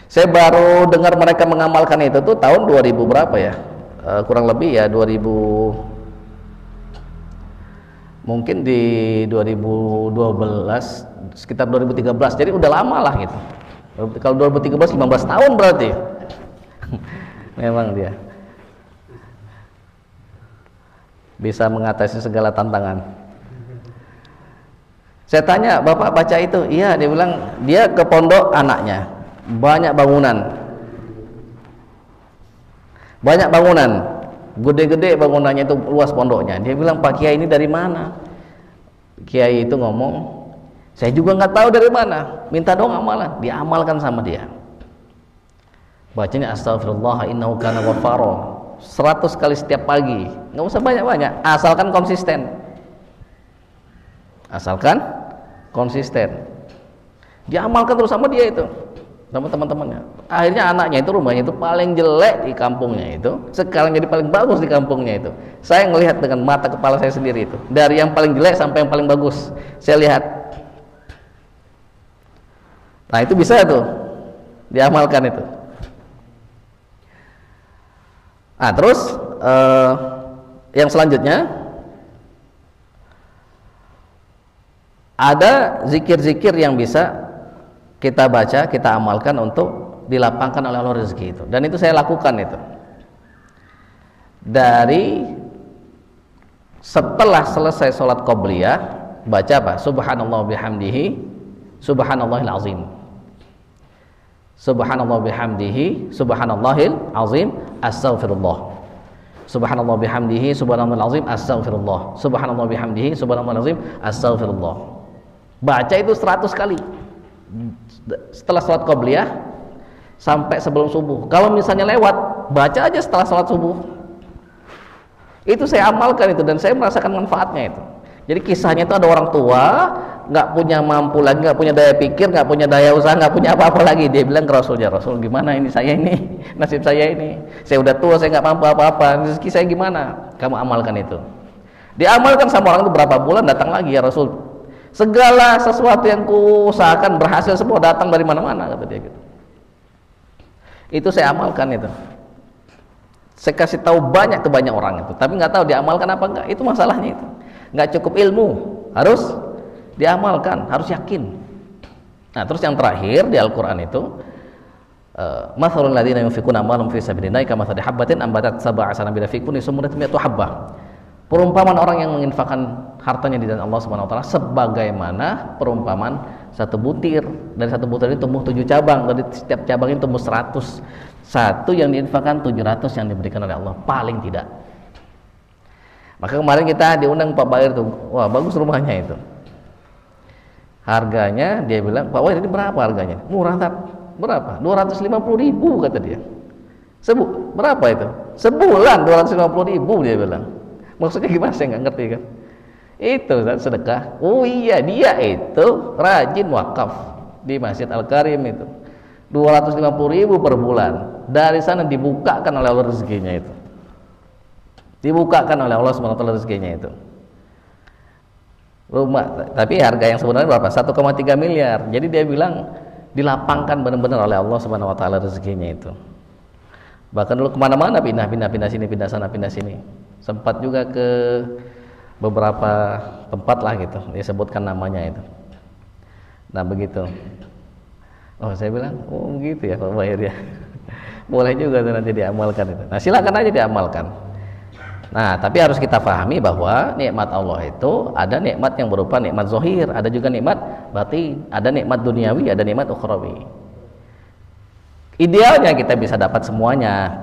Saya baru dengar mereka mengamalkan itu tuh tahun 2000 berapa ya? Kurang lebih ya 2000, mungkin di 2012 sekitar 2013. Jadi udah lama lah gitu. Kalau 2013 15 tahun berarti. Memang dia bisa mengatasi segala tantangan. Saya tanya, "Bapak baca itu?" "Iya." Dia bilang, dia ke pondok anaknya, banyak bangunan, gede-gede bangunannya itu, luas pondoknya. Dia bilang, "Pak Kiai ini dari mana?" Kiai itu ngomong, "Saya juga nggak tahu dari mana, minta dong amalan." Diamalkan sama dia. Bacanya astagfirullah innahu kana ghaffara 100 kali setiap pagi, nggak usah banyak-banyak, asalkan konsisten. Diamalkan terus sama dia itu, sama teman-temannya. Akhirnya anaknya itu, rumahnya itu paling jelek di kampungnya itu, sekarang jadi paling bagus di kampungnya itu. Saya ngelihat dengan mata kepala saya sendiri itu, dari yang paling jelek sampai yang paling bagus saya lihat. Nah itu bisa tuh diamalkan itu. Nah terus yang selanjutnya ada zikir-zikir yang bisa kita baca, kita amalkan untuk dilapangkan oleh Allah rezeki itu. Dan itu saya lakukan itu. Dari setelah selesai sholat qobliyah, baca apa? Subhanallah bihamdihi, subhanallahil azim. Subhanallah bihamdihi, subhanallahil azim, astaghfirullah. Subhanallah bihamdihi, subhanallahil azim, astaghfirullah. Subhanallah bihamdihi, subhanallahil azim, astaghfirullah. Baca itu 100 kali setelah sholat qobliyah sampai sebelum subuh. Kalau misalnya lewat, baca aja setelah sholat subuh. Itu saya amalkan itu, dan saya merasakan manfaatnya itu. Jadi kisahnya itu ada orang tua nggak punya mampu lagi, nggak punya daya pikir, nggak punya daya usaha, nggak punya apa-apa lagi. Dia bilang ke Rasul, "Ya Rasul, gimana ini saya ini, nasib saya ini, saya udah tua, saya nggak mampu apa-apa, rezeki saya gimana?" Kamu amalkan itu. Diamalkan sama orang itu berapa bulan, datang lagi, "Ya Rasul, segala sesuatu yang ku usahakan berhasil semua, datang dari mana-mana," kata dia gitu. Itu saya amalkan itu. Saya kasih tahu banyak ke banyak orang itu, tapi nggak tahu diamalkan apa enggak. Itu masalahnya itu. Nggak cukup ilmu, harus diamalkan, harus yakin. Nah, terus yang terakhir di Al-Qur'an itu, mathalul ladzina yunfiquna amwalahum fi sabilillah kamathali habbatin ambatat sab'a sanabila fi kulli sumratin mi'atu habbah. Perumpamaan orang yang menginfakkan hartanya di jalan Allah Subhanahu wa taala sebagaimana perumpamaan satu butir. Dari satu butir itu tumbuh 7 cabang, dari setiap cabang itu tumbuh 100. Satu yang diinfakkan 700 yang diberikan oleh Allah paling tidak. Maka kemarin kita diundang Pak Bair tuh, wah bagus rumahnya itu. Harganya dia bilang, "Pak Bair ini berapa harganya?" "Murah, Tat." "Berapa?" 250.000 kata dia. Berapa itu? Sebulan 250.000 dia bilang. Maksudnya gimana, saya nggak ngerti kan. Itu sedekah. Oh iya, dia itu rajin wakaf di Masjid Al-Karim itu. 250.000 per bulan. Dari sana dibukakan oleh Allah rezekinya itu. Dibukakan oleh Allah SWT rezekinya itu. Rumah, tapi harga yang sebenarnya berapa? 1,3 miliar. Jadi dia bilang dilapangkan benar-benar oleh Allah SWT rezekinya itu. Bahkan dulu kemana-mana, pindah sini, pindah sana, pindah sini. Sempat juga ke beberapa tempat lah gitu, disebutkan namanya itu. Nah begitu. Oh saya bilang, oh begitu ya Pak Bair ya. Boleh juga tuh nanti diamalkan itu. Nah silakan aja diamalkan. Nah tapi harus kita pahami bahwa nikmat Allah itu ada nikmat yang berupa nikmat zahir, ada juga nikmat batin, ada nikmat duniawi, ada nikmat ukhrawi. Idealnya kita bisa dapat semuanya.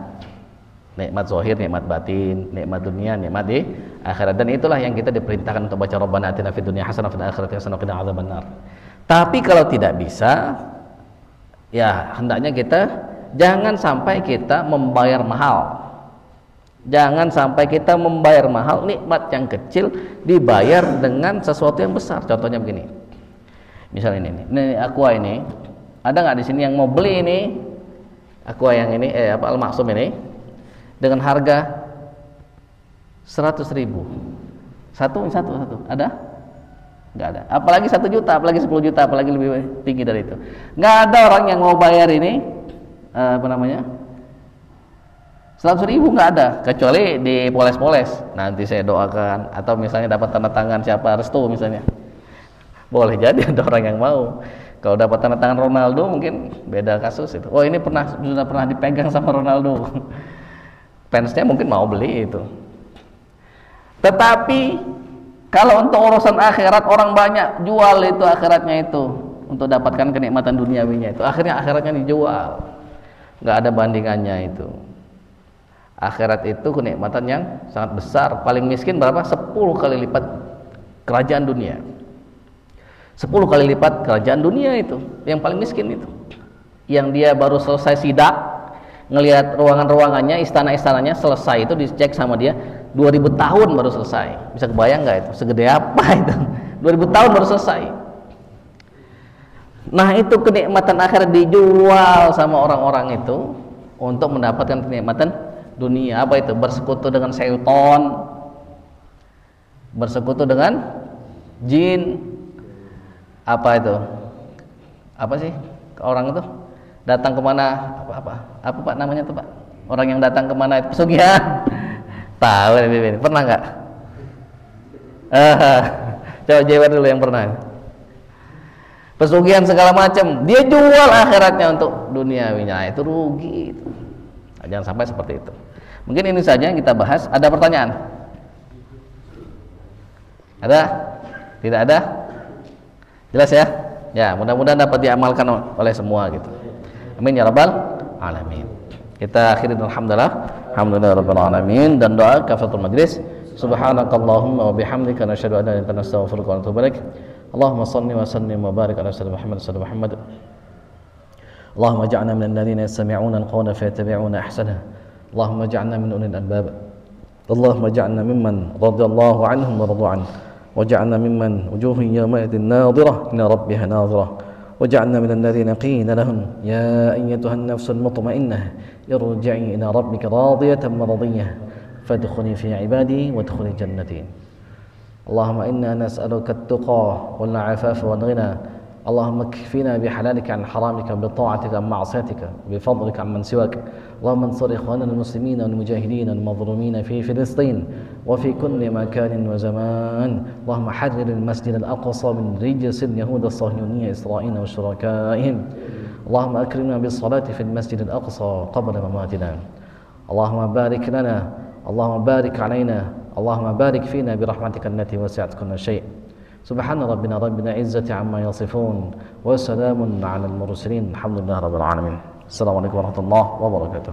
Nikmat zahir, nikmat batin, nikmat dunia, nikmat di akhirat. Dan itulah yang kita diperintahkan untuk baca Rabbana atina fid dunya hasanah wa fil akhirati hasanah wa qina adzabannar. Tapi kalau tidak bisa, ya hendaknya kita jangan sampai kita membayar mahal. Jangan sampai kita membayar mahal nikmat yang kecil dibayar dengan sesuatu yang besar. Contohnya begini. Misal ini aqua ini, ada nggak di sini yang mau beli ini? Aqua yang ini Al-Maksum ini dengan harga 100.000. Satu ada? Nggak ada. Apalagi 1 juta, apalagi 10 juta, apalagi lebih tinggi dari itu. Nggak ada orang yang mau bayar ini apa namanya, 100.000 nggak ada, kecuali dipoles-poles. Nanti saya doakan, atau misalnya dapat tanda tangan siapa, Restu misalnya, boleh jadi ada orang yang mau. Kalau dapat tanda tangan Ronaldo mungkin beda kasus itu. Oh ini sudah pernah dipegang sama Ronaldo. Fansnya mungkin mau beli itu. Tetapi kalau untuk urusan akhirat, orang banyak jual itu akhiratnya itu untuk dapatkan kenikmatan duniawinya itu. Akhirnya akhiratnya dijual. Nggak ada bandingannya itu. Akhirat itu kenikmatan yang sangat besar. Paling miskin berapa? 10 kali lipat kerajaan dunia. 10 kali lipat kerajaan dunia itu. Yang paling miskin itu. Yang dia baru selesai sidak, ngelihat ruangan-ruangannya, istana-istananya selesai itu dicek sama dia, 2000 tahun baru selesai. Bisa kebayang nggak itu? Segede apa itu? 2000 tahun baru selesai. Nah itu kenikmatan akhirat dijual sama orang-orang itu untuk mendapatkan kenikmatan dunia. Apa itu? Bersekutu dengan syaitan, bersekutu dengan jin. Apa itu? Apa sih orang itu datang kemana? Apa Pak namanya tuh Pak? Orang yang datang kemana itu pesugihan. Tahu ini pernah nggak? Coba jewer dulu yang pernah. Pesugihan segala macam, dia jual akhiratnya untuk duniawinya, itu rugi itu. Nah, jangan sampai seperti itu. Mungkin ini saja yang kita bahas. Ada pertanyaan? Ada? Tidak ada? Jelas ya? Ya, mudah-mudahan dapat diamalkan oleh semua gitu. Amin ya rabbal alamin. Kita akhiri alhamdulillah, alhamdulillah rabbil alamin, dan doa kafaratul majlis. Subhanakallahumma wa bihamdika nasyhadu an la ilaha illa anta nastaghfiruka wa natubu ilaik. Allahumma shalli wa sallim wa barik ala sayyidina Muhammad. Allahumma ij'alna minal ladzina yastami'una al-qawla fayattabi'una ahsana. Allahumma ij'alna min ulil albab. Allahumma ij'alna mimman radiyallahu anhum wa radu anhu. Waj'alna mimman wujuhun yawma'idin nadhirah ila rabbiha nadhirah. Waj'alna minal ladzina qila lahum ya ayyatuhan nafsul mutmainnah irji'i ila rabbika radiyatan mardiyah fadkhuli fi 'ibadi wadkhuli jannati. Allahumma inna nas'aluka at-tuqa wal 'afafa wal ghina. Allahumma kfina bihalalika 'an haramika bi ta'atika 'an ma'siyatika bi fadlika 'amman siwak. Allahumma ansur ikhwanana al-muslimina wal mujahidin al madhlumina fi Filistin wa fi kulli makanin wa zaman. Allahumma harrir al-masjid al-aqsa min rijs al-yahud as-sahyuniyya Isra'il wa syurakaihim. Allahumma akrimna bis salati fi al-masjid al-aqsa qabla mamatina. Allahumma barik lana, Allahumma barik 'alaina, Allahumma barik fina bi rahmatika allati wasi'at kulla syai'. Subhana rabbina rabbil izzati amma yasifun wa salamun 'alal mursalin. Alhamdulillah rabbil alamin. Assalamualaikum warahmatullahi wabarakatuh.